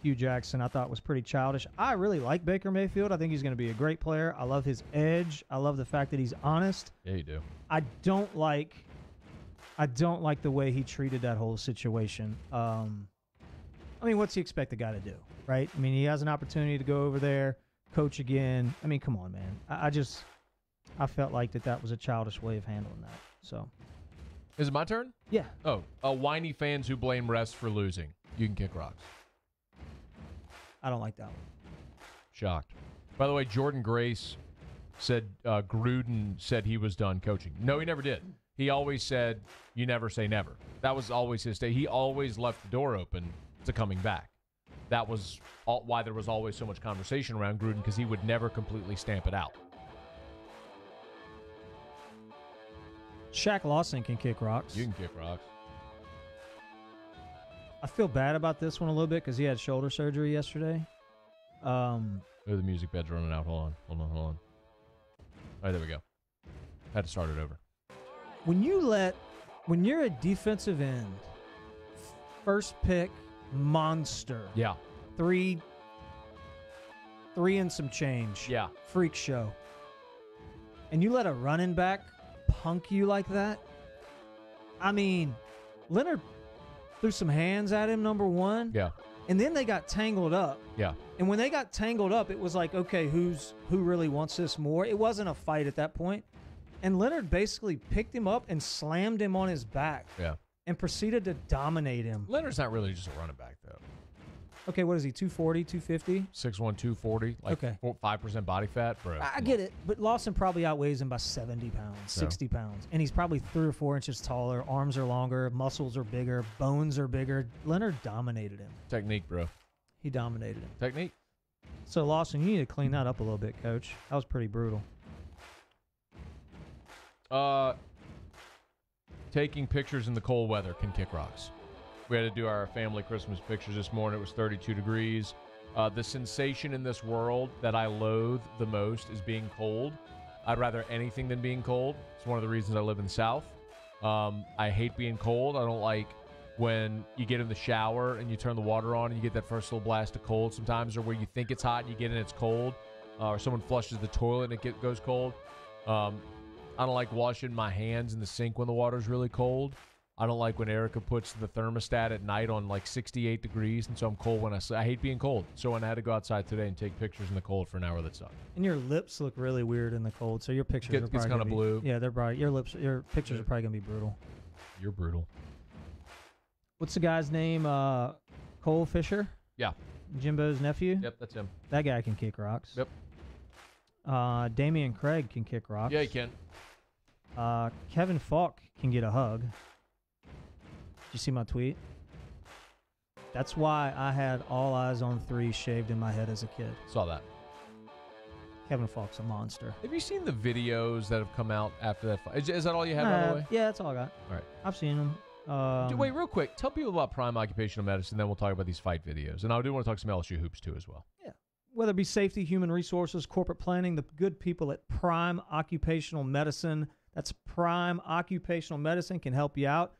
Hugh Jackson. I thought was pretty childish. I really like Baker Mayfield. I think he's going to be a great player. I love his edge. I love the fact that he's honest. Yeah, you do. I don't like the way he treated that whole situation. I mean, what's he expect the guy to do, right? I mean, he has an opportunity to go over there, coach again. I mean, come on, man. I felt like that was a childish way of handling that. So, Is it my turn? yeah. Oh, whiny fans who blame refs for losing. You can kick rocks. I don't like that one. Shocked. By the way, Jordan Grace said Gruden said he was done coaching. No, he never did. He always said, you never say never. That was always his day. He always left the door open to coming back. That was why there was always so much conversation around Gruden, because he would never completely stamp it out. Shaq Lawson can kick rocks. You can kick rocks. I feel bad about this one a little bit because he had shoulder surgery yesterday. Oh, the music bed's running out. Hold on. All right, there we go. Had to start it over. When you're a defensive end, first pick, monster. Yeah. Three and some change. Yeah. Freak show. And you let a running back punk you like that? I mean, Leonard threw some hands at him, number one. Yeah. And then they got tangled up. Yeah. And when they got tangled up, it was like, okay, who really wants this more? It wasn't a fight at that point. And Leonard basically picked him up and slammed him on his back. Yeah. And proceeded to dominate him. Leonard's not really just a running back, though. Okay, what is he, 240, 250? 6'1", 240, like Okay. 5% body fat, bro. I get it, but Lawson probably outweighs him by 70 pounds, 60 pounds. And he's probably 3 or 4 inches taller. Arms are longer, muscles are bigger, bones are bigger. Leonard dominated him. Technique, bro. He dominated him. Technique. So, Lawson, you need to clean that up a little bit, Coach. That was pretty brutal. Taking pictures in the cold weather can kick rocks. We had to do our family Christmas pictures this morning. It was 32 degrees. The sensation in this world that I loathe the most is being cold. I'd rather anything than being cold. It's one of the reasons I live in the South. I hate being cold. I don't like when you get in the shower and you turn the water on and you get that first little blast of cold sometimes, or where you think it's hot and you get in it's cold, or someone flushes the toilet and it goes cold. I don't like washing my hands in the sink when the water's really cold. I don't like when Erica puts the thermostat at night on like 68 degrees, and so I'm cold when I sleep. I hate being cold. So when I had to go outside today and take pictures in the cold for an hour, that sucked. And your lips look really weird in the cold, so your pictures are probably kind of blue. Yeah, they're bright. Your pictures are probably going to be brutal. You're brutal. What's the guy's name? Cole Fisher? Yeah. Jimbo's nephew? Yep, that's him. That guy can kick rocks. Yep. Damian Craig can kick rocks. Yeah, he can. Kevin Falk can get a hug. Did you see my tweet? That's why I had All Eyes on 3 shaved in my head as a kid. Saw that. Kevin Falk's a monster. Have you seen the videos that have come out after that fight? Is that all you have, by the way? Yeah, that's all I got. All right. I've seen them. Wait, real quick. Tell people about Prime Occupational Medicine, then we'll talk about these fight videos. And I do want to talk some LSU hoops, too, as well. Yeah. Whether it be safety, human resources, corporate planning, the good people at Prime Occupational Medicine, that's Prime Occupational Medicine, can help you out.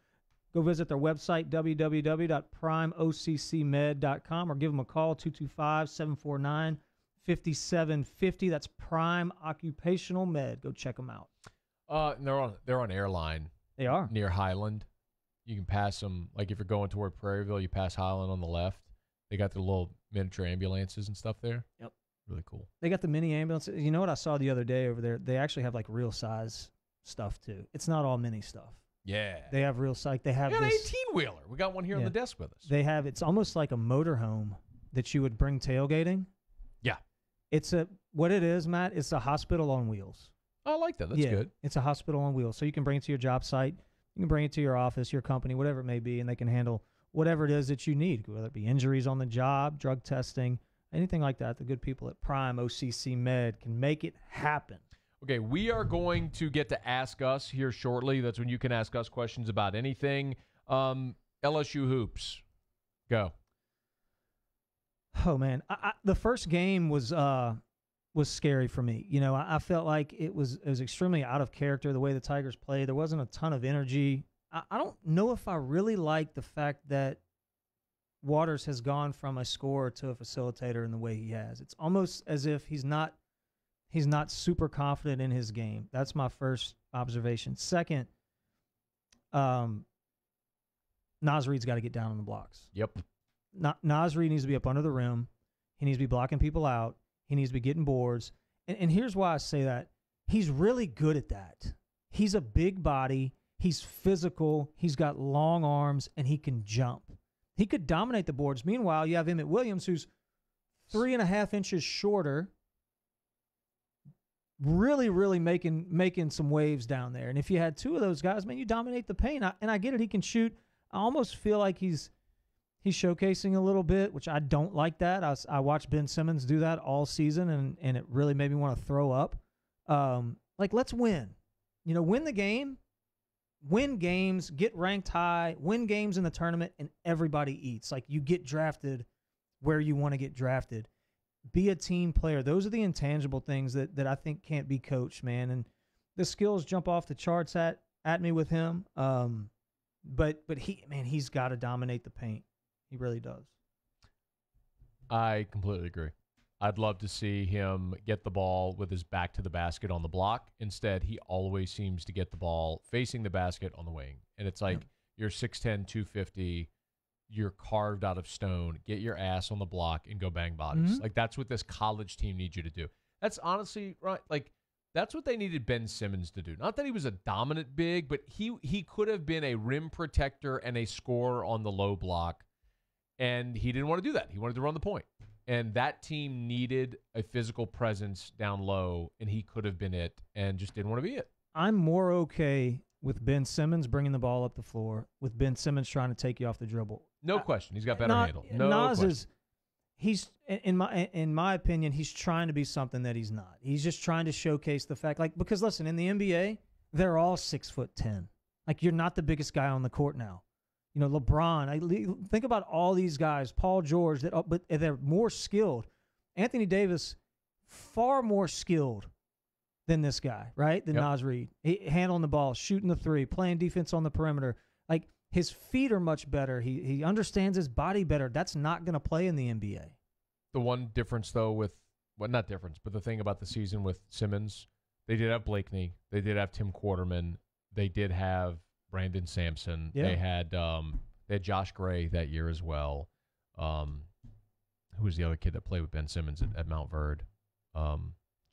Go visit their website, www.primeoccmed.com, or give them a call, 225-749-5750. That's Prime Occupational Med. Go check them out. They're on Airline. They are. Near Highland. You can pass them, like if you're going toward Prairieville, you pass Highland on the left. They got the little miniature ambulances and stuff there. Yep. Really cool. They got the mini ambulances. You know what I saw the other day over there? They actually have like real size stuff too. It's not all mini stuff. Yeah. They have real size. They have an this 18-wheeler. We got one here on the desk with us. They have, it's almost like a motorhome that you would bring tailgating. Yeah. What it is, Matt, it's a hospital on wheels. I like that. That's good. It's a hospital on wheels. So you can bring it to your job site. You can bring it to your office, your company, whatever it may be, and they can handle whatever it is that you need, whether it be injuries on the job, drug testing, anything like that. The good people at Prime OCC Med can make it happen. Okay, we are going to get to Ask Us here shortly. That's when you can ask us questions about anything. LSU hoops. Go. Oh, man. The first game was scary for me. You know, I felt like it was extremely out of character the way the Tigers played. There wasn't a ton of energy. I don't know if I really like the fact that Waters has gone from a scorer to a facilitator in the way he has. It's almost as if he's not super confident in his game. That's my first observation. Second, Naz Reid's got to get down on the blocks. Yep. Naz Reid needs to be up under the rim. He needs to be blocking people out. He needs to be getting boards. And here's why I say that. He's really good at that. He's a big body. He's physical. He's got long arms, and he can jump. He could dominate the boards. Meanwhile, you have Emmett Williams, who's 3.5 inches shorter, really, really making some waves down there. And if you had two of those guys, man, you dominate the paint. And I get it. He can shoot. I almost feel like he's showcasing a little bit, which I don't like that. I watched Ben Simmons do that all season, and it really made me want to throw up. Let's win. You know, win the game, win games, get ranked high, win games in the tournament, and everybody eats. Like, you get drafted where you want to get drafted. Be a team player. Those are the intangible things that I think can't be coached, man. And the skills jump off the charts at me with him. But he's got to dominate the paint. He really does. I completely agree. I'd love to see him get the ball with his back to the basket on the block. Instead, he always seems to get the ball facing the basket on the wing. And it's like, you're 6'10", 250, you're carved out of stone. Get your ass on the block and go bang bodies. Mm-hmm. Like, that's what this college team needs you to do. That's honestly, right, like, that's what they needed Ben Simmons to do. Not that he was a dominant big, but he could have been a rim protector and a scorer on the low block. And he didn't want to do that. He wanted to run the point. And that team needed a physical presence down low, and he could have been it and just didn't want to be it. I'm more okay with Ben Simmons bringing the ball up the floor, with Ben Simmons trying to take you off the dribble. No question. He's got better handle. No Naz question. he's in my opinion, he's trying to be something that he's not. He's just trying to showcase the fact, like, because listen, in the NBA, they're all 6'10". Like, you're not the biggest guy on the court now. You know, LeBron. Think about all these guys, Paul George, but they're more skilled. Anthony Davis, far more skilled than this guy, right? Than Naz Reid. Handling the ball, shooting the three, playing defense on the perimeter. Like, his feet are much better. He understands his body better. That's not going to play in the NBA. The one difference, though, not difference, but the thing about the season with Simmons, they did have Blakeney. They did have Tim Quarterman. They did have Brandon Sampson. Yeah. They had Josh Gray that year as well. Who was the other kid that played with Ben Simmons at Mount Verde?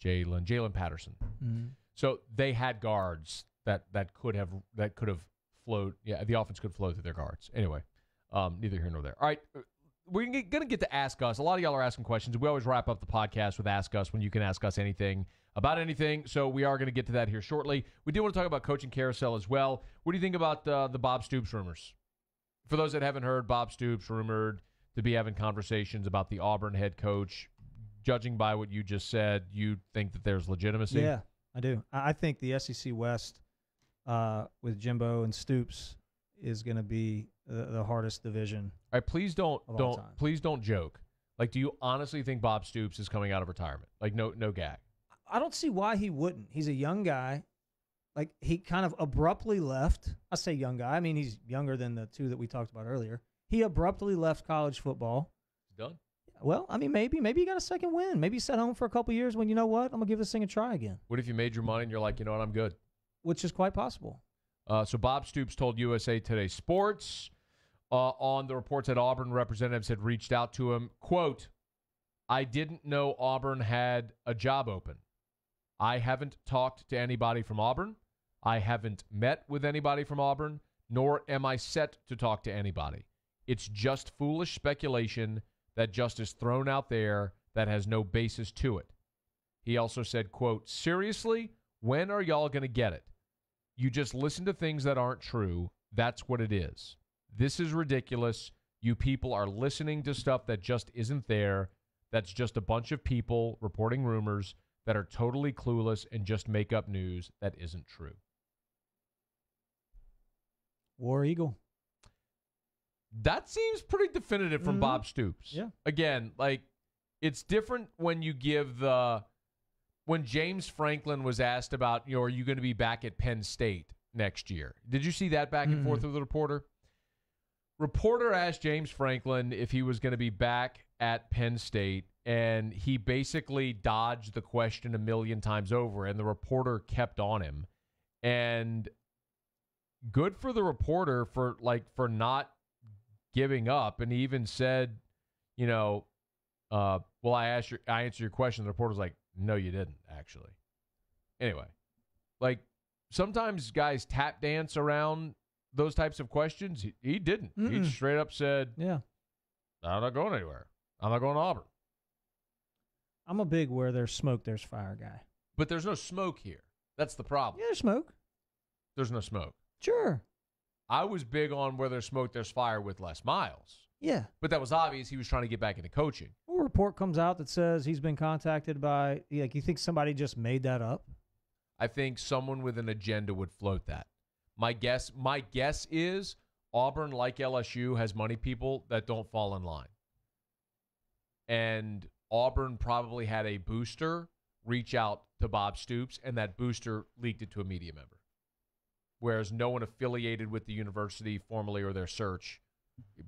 Jalen Patterson. Mm-hmm. So they had guards that could have flowed. Yeah, the offense could flow through their guards. Anyway, neither here nor there. All right, we're going to get to Ask Us. A lot of y'all are asking questions. We always wrap up the podcast with Ask Us when you can ask us anything about anything. So we are going to get to that here shortly. We do want to talk about coaching carousel as well. What do you think about the Bob Stoops rumors? For those that haven't heard, Bob Stoops rumored to be having conversations about the Auburn head coach. Judging by what you just said, you think that there's legitimacy? Yeah, I do. I think the SEC West with Jimbo and Stoops is going to be the hardest division. All right, please don't joke. Like, do you honestly think Bob Stoops is coming out of retirement? Like, no gag. I don't see why he wouldn't. He's a young guy. Like, he kind of abruptly left. I say young guy. I mean, he's younger than the two that we talked about earlier. He abruptly left college football. He's done. Well, I mean, maybe he got a second win. Maybe he sat home for a couple years when, you know what, I'm going to give this thing a try again. What if you made your money and you're like, you know what, I'm good? Which is quite possible. So Bob Stoops told USA Today Sports on the reports that Auburn representatives had reached out to him, quote, "I didn't know Auburn had a job open. I haven't talked to anybody from Auburn. I haven't met with anybody from Auburn, nor am I set to talk to anybody. It's just foolish speculation that just is thrown out there that has no basis to it." He also said, quote, "Seriously, when are y'all going to get it? You just listen to things that aren't true. That's what it is. This is ridiculous. You people are listening to stuff that just isn't there. That's just a bunch of people reporting rumors that are totally clueless and just make up news that isn't true." War Eagle. That seems pretty definitive from Bob Stoops. Yeah. Again, like, it's different when you give when James Franklin was asked about, are you going to be back at Penn State next year? Did you see that back and forth with the reporter? Reporter asked James Franklin if he was going to be back at Penn State, and he basically dodged the question a million times over, and the reporter kept on him. And good for the reporter for not giving up. And he even said, well, I answered your question. The reporter's like, "No, you didn't, actually." Anyway, like, sometimes guys tap dance around those types of questions. He didn't. He straight up said, "Yeah, I'm not going anywhere. I'm not going to Auburn." I'm a big where there's smoke, there's fire guy. But there's no smoke here. That's the problem. Yeah, there's smoke. There's no smoke. Sure. I was big on where there's smoke, there's fire with Les Miles. Yeah. But that was obvious he was trying to get back into coaching. A report comes out that says he's been contacted by, you think somebody just made that up? I think someone with an agenda would float that. My guess is Auburn, like LSU, has money people that don't fall in line. And Auburn probably had a booster reach out to Bob Stoops, and that booster leaked it to a media member. Whereas no one affiliated with the university formally or their search,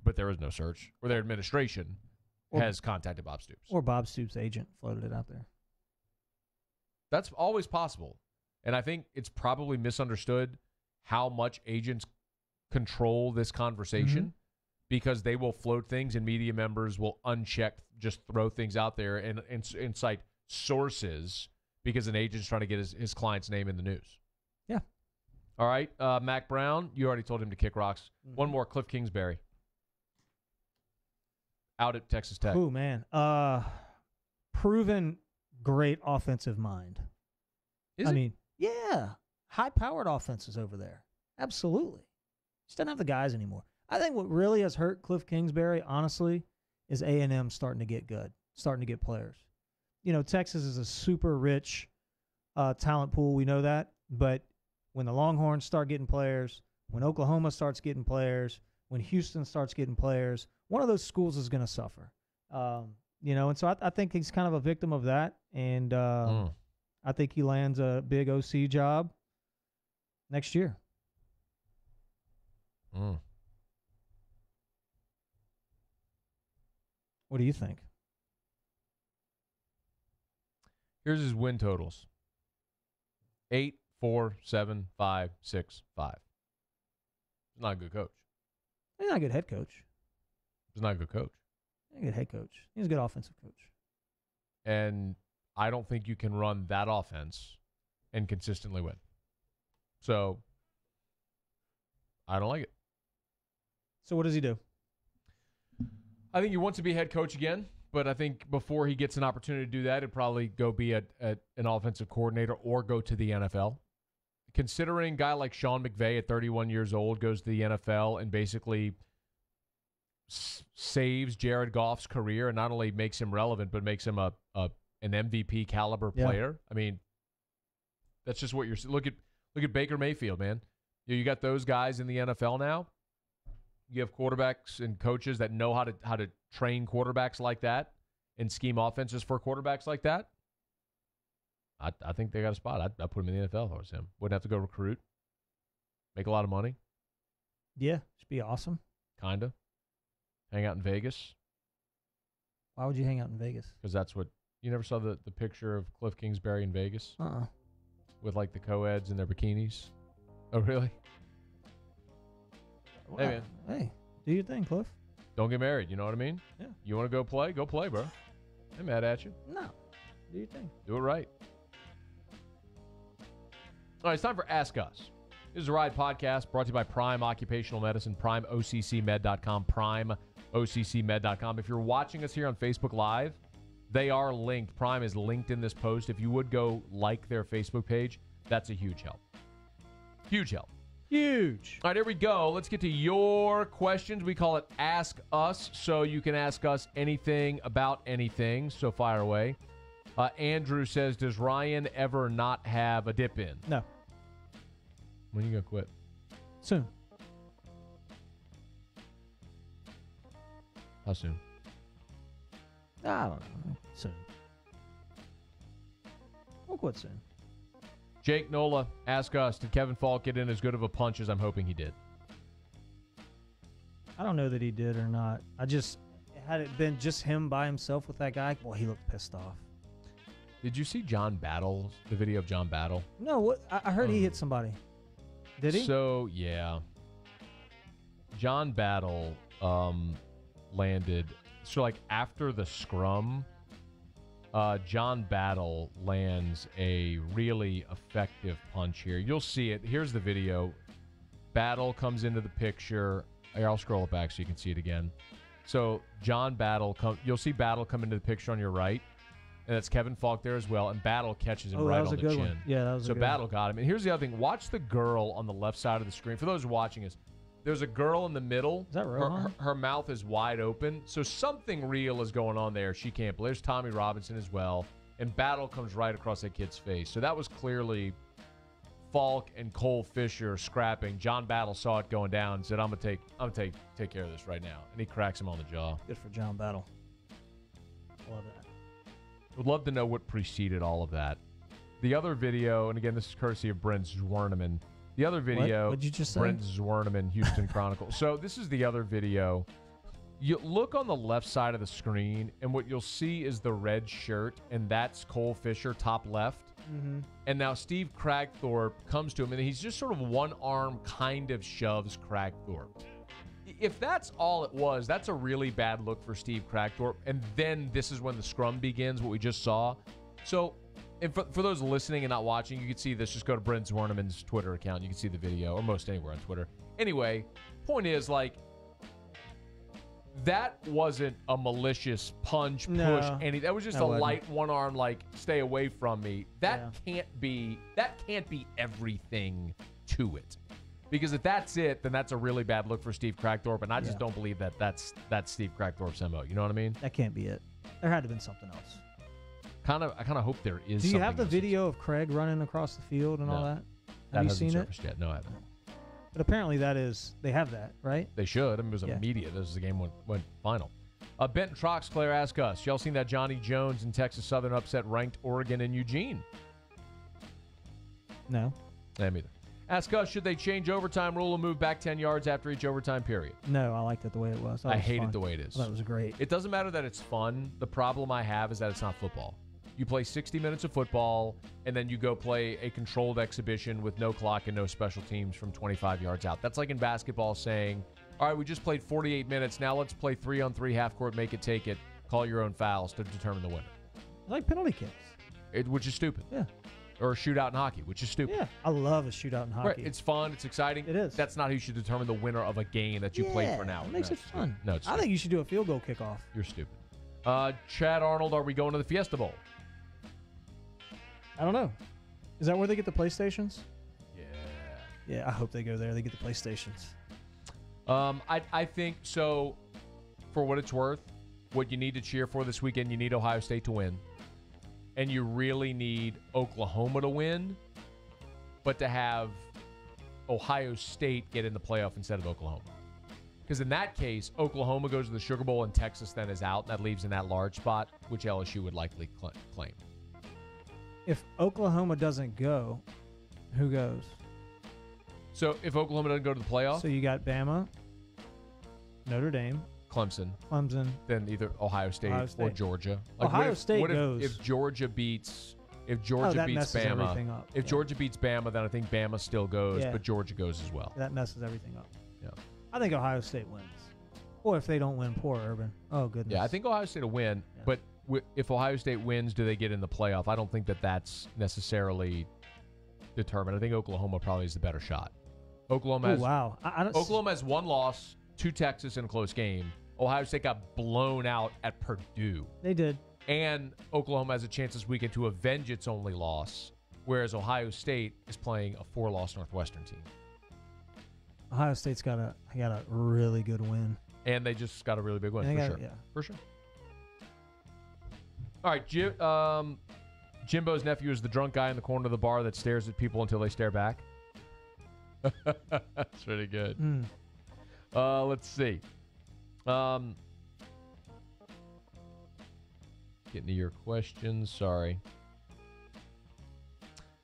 but there is no search, or their administration has contacted Bob Stoops. Or Bob Stoops' agent floated it out there. That's always possible. And I think it's probably misunderstood how much agents control this conversation because they will float things and media members will unchecked just throw things out there and cite sources because an agent's trying to get his client's name in the news. Yeah. All right. Mac Brown, you already told him to kick rocks. One more, Cliff Kingsbury. Out at Texas Tech. Oh, man. Proven great offensive mind. I mean, yeah. High-powered offenses over there. Absolutely. Just doesn't have the guys anymore. I think what really has hurt Cliff Kingsbury, honestly, is A&M starting to get good, starting to get players. You know, Texas is a super rich talent pool. We know that. But when the Longhorns start getting players, when Oklahoma starts getting players, when Houston starts getting players, one of those schools is going to suffer. You know, and so I think he's kind of a victim of that. And I think he lands a big OC job next year. What do you think? Here's his win totals. 8, 4, 7, 5, 6, 5. He's not a good coach. He's not a good head coach. He's not a good coach. He's a good head coach. He's a good offensive coach. And I don't think you can run that offense and consistently win. So, I don't like it. So what does he do? I think he wants to be head coach again, but I think before he gets an opportunity to do that, it'd probably go be an offensive coordinator or go to the NFL. Considering a guy like Sean McVay at 31 years old goes to the NFL and basically saves Jared Goff's career and not only makes him relevant, but makes him an MVP caliber player. I mean, that's just what you're – look at Baker Mayfield, man. You got those guys in the NFL now. You have quarterbacks and coaches that know how to train quarterbacks like that and scheme offenses for quarterbacks like that. I think they got a spot. I'd put him in the NFL if I was him. Wouldn't have to go recruit. Make a lot of money. Yeah, should be awesome. Kind of. Hang out in Vegas. Why would you hang out in Vegas? Because that's what – you never saw the picture of Cliff Kingsbury in Vegas? With, like, the co-eds and their bikinis? Oh, really? Wow. Hey, man. Hey, do your thing, Cliff. Don't get married. You know what I mean? Yeah. You want to go play? Go play, bro. I'm mad at you. No. Do your thing. Do it right. All right, it's time for Ask Us. This is a Riot podcast brought to you by Prime Occupational Medicine, primeoccmed.com, primeoccmed.com. If you're watching us here on Facebook Live, they are linked. Prime is linked in this post. If you would go like their Facebook page, that's a huge help. Huge help. Huge. All right, here we go. Let's get to your questions. We call it Ask Us, so you can ask us anything about anything. So fire away. Andrew says, does Ryan ever not have a dip in? No. When are you going to quit? Soon. How soon? I don't know. Soon. We'll quit soon. Jake Nola, ask us, did Kevin Falk get in as good of a punch as I'm hoping he did? I don't know that he did or not. Had it been just him by himself with that guy, boy, he looked pissed off. Did you see John Battle, the video of John Battle? No, what? I heard he hit somebody. Did he? So, yeah. John Battle landed. So, like, after the scrum, John Battle lands a really effective punch here. You'll see it. Here's the video. Battle comes into the picture. Here, I'll scroll it back so you can see it again. So, John Battle, you'll see Battle come into the picture on your right. And that's Kevin Falk there as well. And Battle catches him right on the chin. One. Yeah, that was a good Battle one. got him. And here's the other thing. Watch the girl on the left side of the screen. For those watching us, there's a girl in the middle. Is that Rohan? Her mouth is wide open. So something real is going on there. She can't play. There's Tommy Robinson as well. And Battle comes right across that kid's face. So that was clearly Falk and Cole Fisher scrapping. John Battle saw it going down and said, I'm gonna take care of this right now. And he cracks him on the jaw. Good for John Battle. Love that. Would love to know what preceded all of that. The other video, and again, this is courtesy of Brent Zwerneman. The other video, What'd you just say? Brent Zwerneman, Houston Chronicle. So this is the other video. You look on the left side of the screen, and what you'll see is the red shirt, and that's Cole Fisher, top left. Mm-hmm. And now Steve Cragthorpe comes to him, and he's just sort of one arm kind of shoves Cragthorpe. If that's all it was, that's a really bad look for Steve Cragthorpe. And then this is when the scrum begins, what we just saw. So, and for those listening and not watching, you can see this. Just go to Brent Zwerneman's Twitter account. You can see the video, or most anywhere on Twitter. Anyway, point is, like, that wasn't a malicious punch, push, anything. That was just a light one arm, like, stay away from me. That can't be everything to it. Because if that's it, then that's a really bad look for Steve Kragthorpe, and I just don't believe that that's Steve Kragthorpe's MO. You know what I mean? That can't be it. There had to have been something else. I kind of hope there is. Do you something have the else. video of Craig running across the field and all that? That Have you hasn't seen it? surfaced yet. No, I haven't. But apparently they have that, right? They should. I mean, it was immediate as the game went final. Benton Troxclair asked us, y'all seen that Johnny Jones and Texas Southern upset ranked Oregon and Eugene? No. Them either. Ask us, should they change overtime rule and move back 10 yards after each overtime period? No, I liked it the way it was. I hate it the way it is. That was great. It doesn't matter that it's fun. The problem I have is that it's not football. You play 60 minutes of football, and then you go play a controlled exhibition with no clock and no special teams from 25 yards out. That's like in basketball saying, all right, we just played 48 minutes. Now let's play 3-on-3 half court, make it, take it, call your own fouls to determine the winner. I like penalty kicks. Which is stupid. Yeah. Or a shootout in hockey, which is stupid. Yeah, I love a shootout in hockey. Right. It's fun. It's exciting. It is. That's not how you should determine the winner of a game that you played for an hour. It makes it fun. No, it's I think you should do a field goal kickoff. You're stupid. Chad Arnold, are we going to the Fiesta Bowl? I don't know. Is that where they get the PlayStations? Yeah. Yeah, I hope they go there. They get the PlayStations. I think so. For what it's worth, what you need to cheer for this weekend, you need Ohio State to win. And you really need Oklahoma to win, but to have Ohio State get in the playoff instead of Oklahoma. Because in that case, Oklahoma goes to the Sugar Bowl and Texas then is out. That leaves in that large spot, which LSU would likely claim. If Oklahoma doesn't go, who goes? So if Oklahoma doesn't go to the playoff, So you got Bama, Notre Dame, Clemson, then either Ohio State or Georgia. Like Ohio State goes. If Georgia beats that beats messes Bama, everything up. if Georgia beats Bama, then I think Bama still goes, Yeah. but Georgia goes as well. That messes everything up. Yeah. I think Ohio State wins. Or if they don't win, poor Urban. Oh, goodness. Yeah, I think Ohio State will win, Yeah. but if Ohio State wins, do they get in the playoff? I don't think that's necessarily determined. I think Oklahoma probably is the better shot. Oklahoma has Oklahoma has one loss to Texas in a close game. Ohio State got blown out at Purdue. They did. And Oklahoma has a chance this weekend to avenge its only loss, whereas Ohio State is playing a 4-loss Northwestern team. Ohio State's got a really good win. And they just got a really big win, for sure. All right, Jimbo's nephew is the drunk guy in the corner of the bar that stares at people until they stare back. That's pretty good. Let's see. Getting to your questions. Sorry.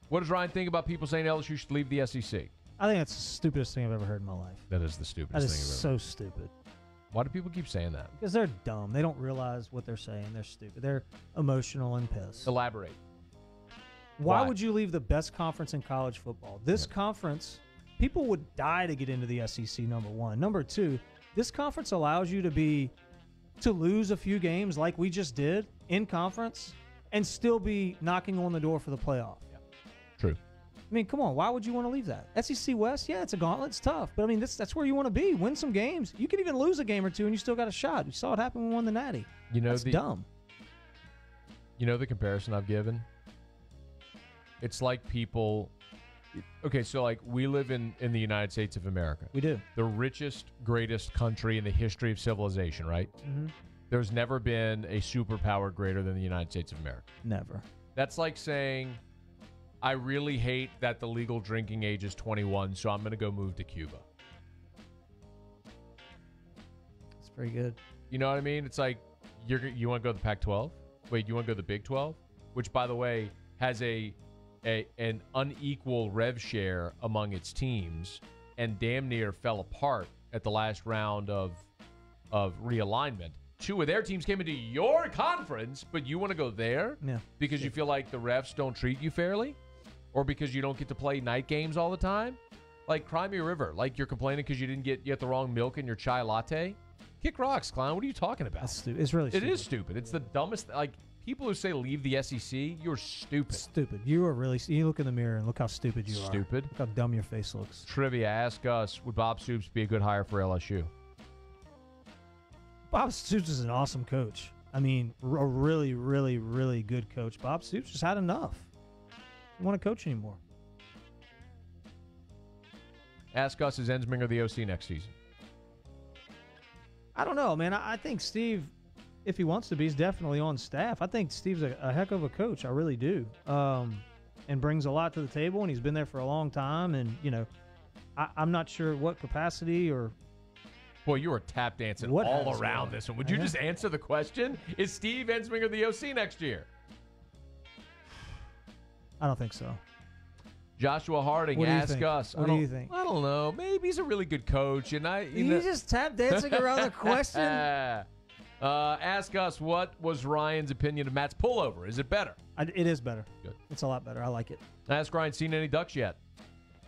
What does Ryan think about people saying LSU should leave the SEC? I think that's the stupidest thing I've ever heard in my life. That is the stupidest That thing is I've ever so stupid. Why do people keep saying that? Because they're dumb. They don't realize what they're saying. They're stupid. They're emotional and pissed. Elaborate. Why would you leave the best conference in college football? This conference, people would die to get into the SEC, number one. Number two, this conference allows you to lose a few games like we just did in conference and still be knocking on the door for the playoff. Yeah. True. I mean, come on. Why would you want to leave that? SEC West, yeah, it's a gauntlet. It's tough. But, I mean, that's where you want to be. Win some games. You can even lose a game or two, and you still got a shot. You saw it happen when we won the Natty. That's dumb. You know the comparison I've given? It's like people... Okay, so, like, we live in the United States of America. We do. The richest, greatest country in the history of civilization, right? Mm-hmm. There's never been a superpower greater than the United States of America. Never. That's like saying... I really hate that the legal drinking age is 21, so I'm going to go move to Cuba. That's pretty good. You know what I mean? It's like, you want to go to the Pac-12? Wait, you want to go to the Big 12? Which, by the way, has an unequal rev share among its teams and damn near fell apart at the last round of realignment. Two of their teams came into your conference, but you want to go there? Yeah. Because you feel like the refs don't treat you fairly? Or because you don't get to play night games all the time? Like Crimea River. Like you're complaining because you get the wrong milk in your chai latte? Kick rocks, clown. What are you talking about? That's stupid. It's really stupid. It is stupid. It's the dumbest. Like, people who say leave the SEC, you're stupid. Stupid. You are really... You look in the mirror and look how stupid you are. Stupid. Look how dumb your face looks. Trivia, ask us, would Bob Stoops be a good hire for LSU? Bob Stoops is an awesome coach. I mean, a really, really, really good coach. Bob Stoops just had enough. He don't want to coach anymore. Ask us, is Ensminger the OC next season? I don't know, man. I think Steve, if he wants to be, is definitely on staff. I think Steve's a heck of a coach. I really do. And brings a lot to the table, and he's been there for a long time. And, I'm not sure what capacity or. Boy, you were tap dancing all around this one. Would you just answer the question? Is Steve Ensminger the OC next year? I don't think so. Joshua Harding, ask us. What do you think? I don't know. Maybe he's a really good coach, and You just tap dancing around the question. Ask us, what was Ryan's opinion of Matt's pullover? Is it better? It is better. Good. It's a lot better. I like it. Ask Ryan, seen any ducks yet?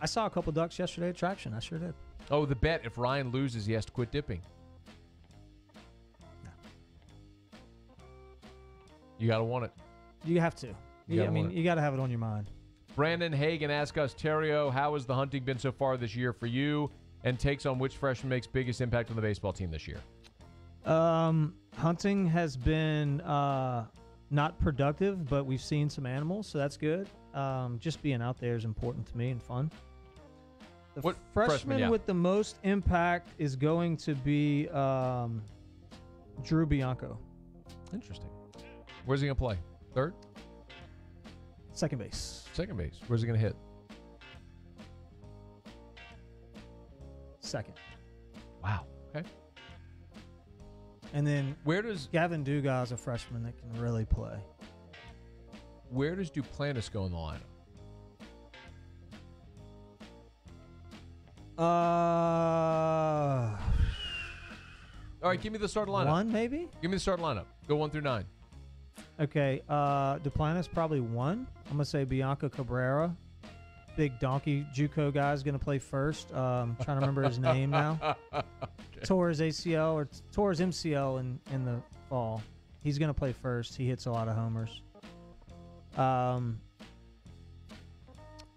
I saw a couple ducks yesterday at traction. I sure did. Oh, the bet, if Ryan loses, he has to quit dipping. No. You got to want it. You have to. You got to have it on your mind. Brandon Hagan, ask us, Terrio, how has the hunting been so far this year for you? And takes on which freshman makes biggest impact on the baseball team this year? Hunting has been not productive, but we've seen some animals, so that's good. Just being out there is important to me and fun. The freshman with the most impact is going to be Drew Bianco. Interesting. Where's he going to play? Third? Second base. Second base. Where's he going to hit? Second. Wow. Okay. And then where does Gavin Dugas is a freshman that can really play. Where does Duplantis go in the lineup? All right, give me the starting lineup. 1, maybe? Give me the starting lineup. Go 1 through 9. Okay, Duplantis probably 1. I'm going to say Bianca Cabrera. Big donkey JUCO guy is going to play first. Trying to remember his name now. Okay. Tore his ACL or tore his MCL in the fall. He's going to play first. He hits a lot of homers.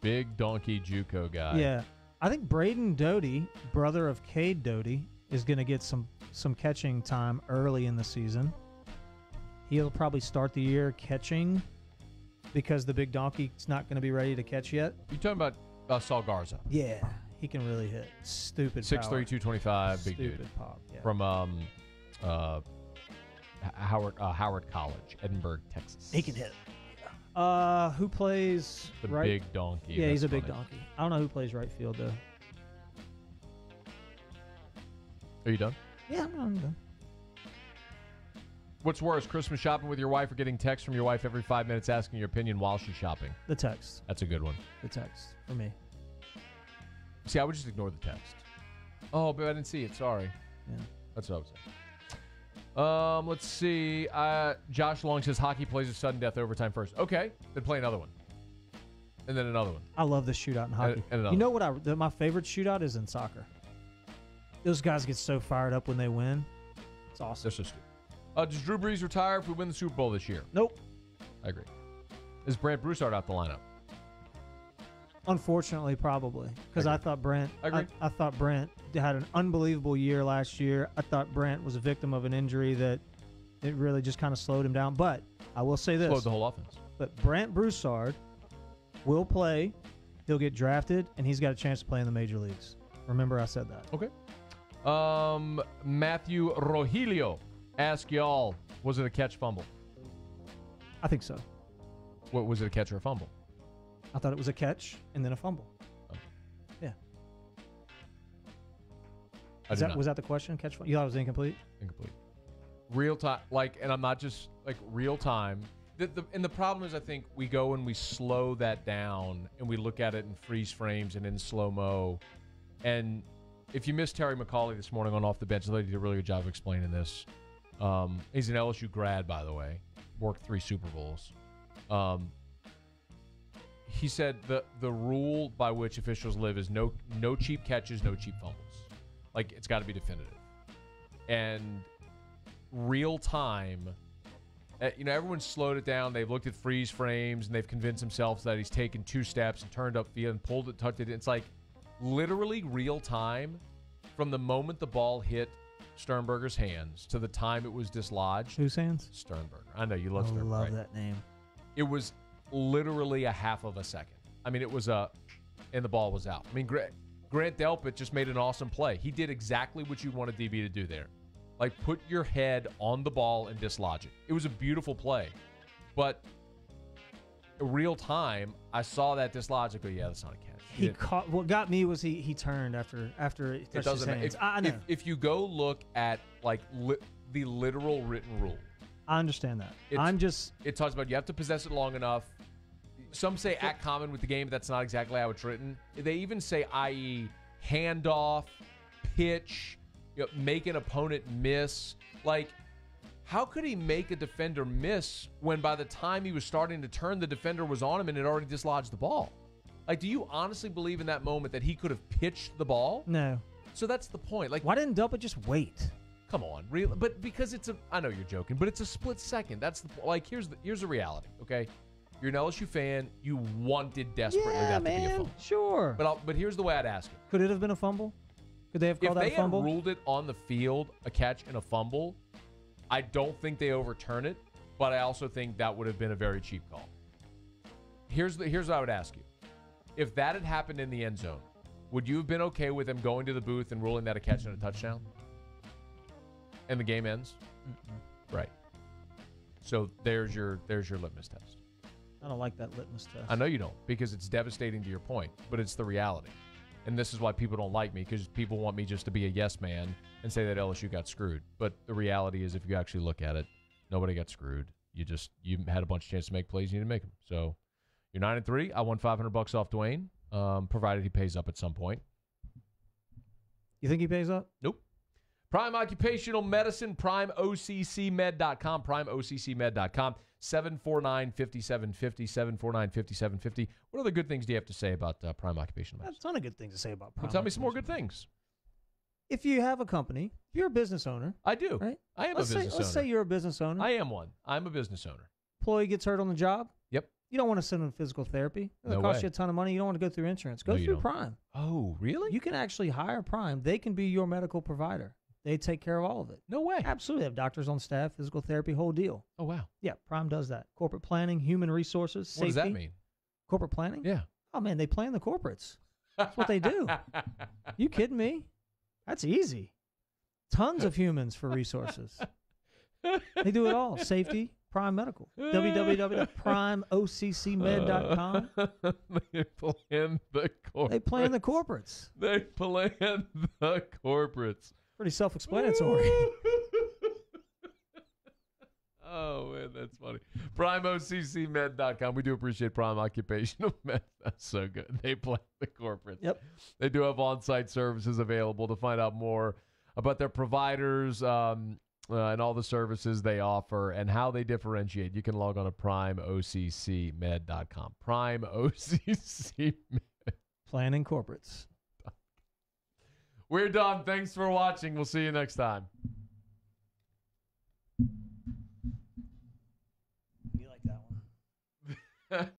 Big donkey JUCO guy. Yeah. I think Braden Doty, brother of Cade Doty, is going to get some catching time early in the season. He'll probably start the year catching because the big donkey's not going to be ready to catch yet. You talking about Saul Garza? Yeah, he can really hit. Stupid 6'3", power. 225, big dude. Stupid pop, yeah. From Howard College, Edinburgh, Texas. He can hit. Who plays the right? big donkey? Yeah, he's a funny. big donkey. I don't know who plays right field, though. Are you done? Yeah, I'm done. What's worse, Christmas shopping with your wife or getting texts from your wife every 5 minutes asking your opinion while she's shopping? The text. That's a good one. The text, for me. See, I would just ignore the text. Oh, but I didn't see it. Sorry. Yeah. That's what I was saying. Let's see. Josh Long says hockey plays a sudden death overtime first. Okay, then play another one. And then another one. I love this shootout in hockey. And you know what? My favorite shootout is in soccer. Those guys get so fired up when they win. It's awesome. They're so stupid. Does Drew Brees retire if we win the Super Bowl this year? Nope. I agree. Is Brant Broussard out the lineup? Unfortunately, probably. Because I thought Brent I thought Brent had an unbelievable year last year. I thought Brent was a victim of an injury that it really just kind of slowed him down. But I will say this. Slowed the whole offense. But Brant Broussard will play. He'll get drafted, and he's got a chance to play in the major leagues. Remember I said that. Okay. Matthew Rogelio. Ask y'all, was it a catch fumble? I think so. What was it, a catch or a fumble? I thought it was a catch and then a fumble. Oh. Yeah. Was that the question? Catch? You thought it was incomplete? Incomplete. Real time, and I'm not just real time. And the problem is, I think we go and we slow that down and we look at it in freeze frames and in slow mo. And if you missed Terry McCauley this morning on Off the Bench, I thought he did a really good job of explaining this. He's an LSU grad, by the way. Worked 3 Super Bowls. He said the rule by which officials live is no cheap catches, no cheap fumbles. It's got to be definitive. And real time, everyone's slowed it down. They've looked at freeze frames and they've convinced themselves that he's taken 2 steps and turned upfield and pulled it, tucked it in. It's literally real time from the moment the ball hit Sternberger's hands to the time it was dislodged. Whose hands? Sternberger. I know you love Sternberger. I love right? that name. It was literally a half of a second. I mean, it was and the ball was out. I mean, Grant Delpit just made an awesome play. He did exactly what you wanted DB to do there. Like, put your head on the ball and dislodge it. It was a beautiful play. But real time, I saw that dislodge. I go, yeah, that's not a catch. He caught. What got me was he turned after it touched his hands. I know. If you go look at like the literal written rule, I understand that. It talks about you have to possess it long enough. Some say at common with the game, but that's not exactly how it's written. They even say, i.e., handoff, pitch, make an opponent miss. Like, how could he make a defender miss when by the time he was starting to turn, the defender was on him and had already dislodged the ball? Like, do you honestly believe in that moment that he could have pitched the ball? No. So that's the point. Like, why didn't Delpit just wait? Come on, really? But because I know you're joking, but it's a split second. That's here's the reality. Okay, you're an LSU fan. You wanted desperately that to be a fumble. Sure. But here's the way I'd ask it. Could it have been a fumble? Could they have called that a fumble? If they had ruled it on the field a catch and a fumble, I don't think they overturn it. But I also think that would have been a very cheap call. Here's what I would ask you. If that had happened in the end zone, would you have been okay with them going to the booth and ruling that a catch and a touchdown? And the game ends? Mm-mm. Right. So there's your litmus test. I don't like that litmus test. I know you don't, because it's devastating to your point, but it's the reality. And this is why people don't like me, because people want me just to be a yes man and say that LSU got screwed. But the reality is, if you actually look at it, nobody got screwed. You had a bunch of chances to make plays, you didn't make them. So you're 9-3. I won $500 off Dwayne, provided he pays up at some point. You think he pays up? Nope. Prime Occupational Medicine, primeoccmed.com, primeoccmed.com, 749-5750, 749-5750. What other good things do you have to say about Prime Occupational Medicine? A ton of good things to say about Prime. Well, tell me some more good things. If you have a company, if you're a business owner. I do. Right? I am a business owner. Let's say you're a business owner. I am one. I'm a business owner. Employee gets hurt on the job. Yep. You don't want to send them to physical therapy. It'll No cost way. you a ton of money. You don't want to go through insurance. Go through Prime. Oh, really? You can actually hire Prime. They can be your medical provider. They take care of all of it. No way. Absolutely. They have doctors on staff, physical therapy, whole deal. Oh, wow. Yeah, Prime does that. Corporate planning, human resources, safety. What does that mean? Corporate planning? Yeah. Oh, man, they plan the corporates. That's what they do. You kidding me? That's easy. Tons of humans for resources. They do it all. Safety, Prime Medical. www.primeoccmed.com. They plan the corporates. They plan the corporates. They plan the corporates. Pretty self-explanatory. Oh, man, that's funny. PrimeOCCMed.com. We do appreciate Prime Occupational Med. That's so good. They plan the corporates. Yep. They do have on-site services available. To find out more about their providers and all the services they offer and how they differentiate, you can log on to PrimeOCCMed.com. PrimeOCCMed. Planning corporates. We're done. Thanks for watching. We'll see you next time. You like that one?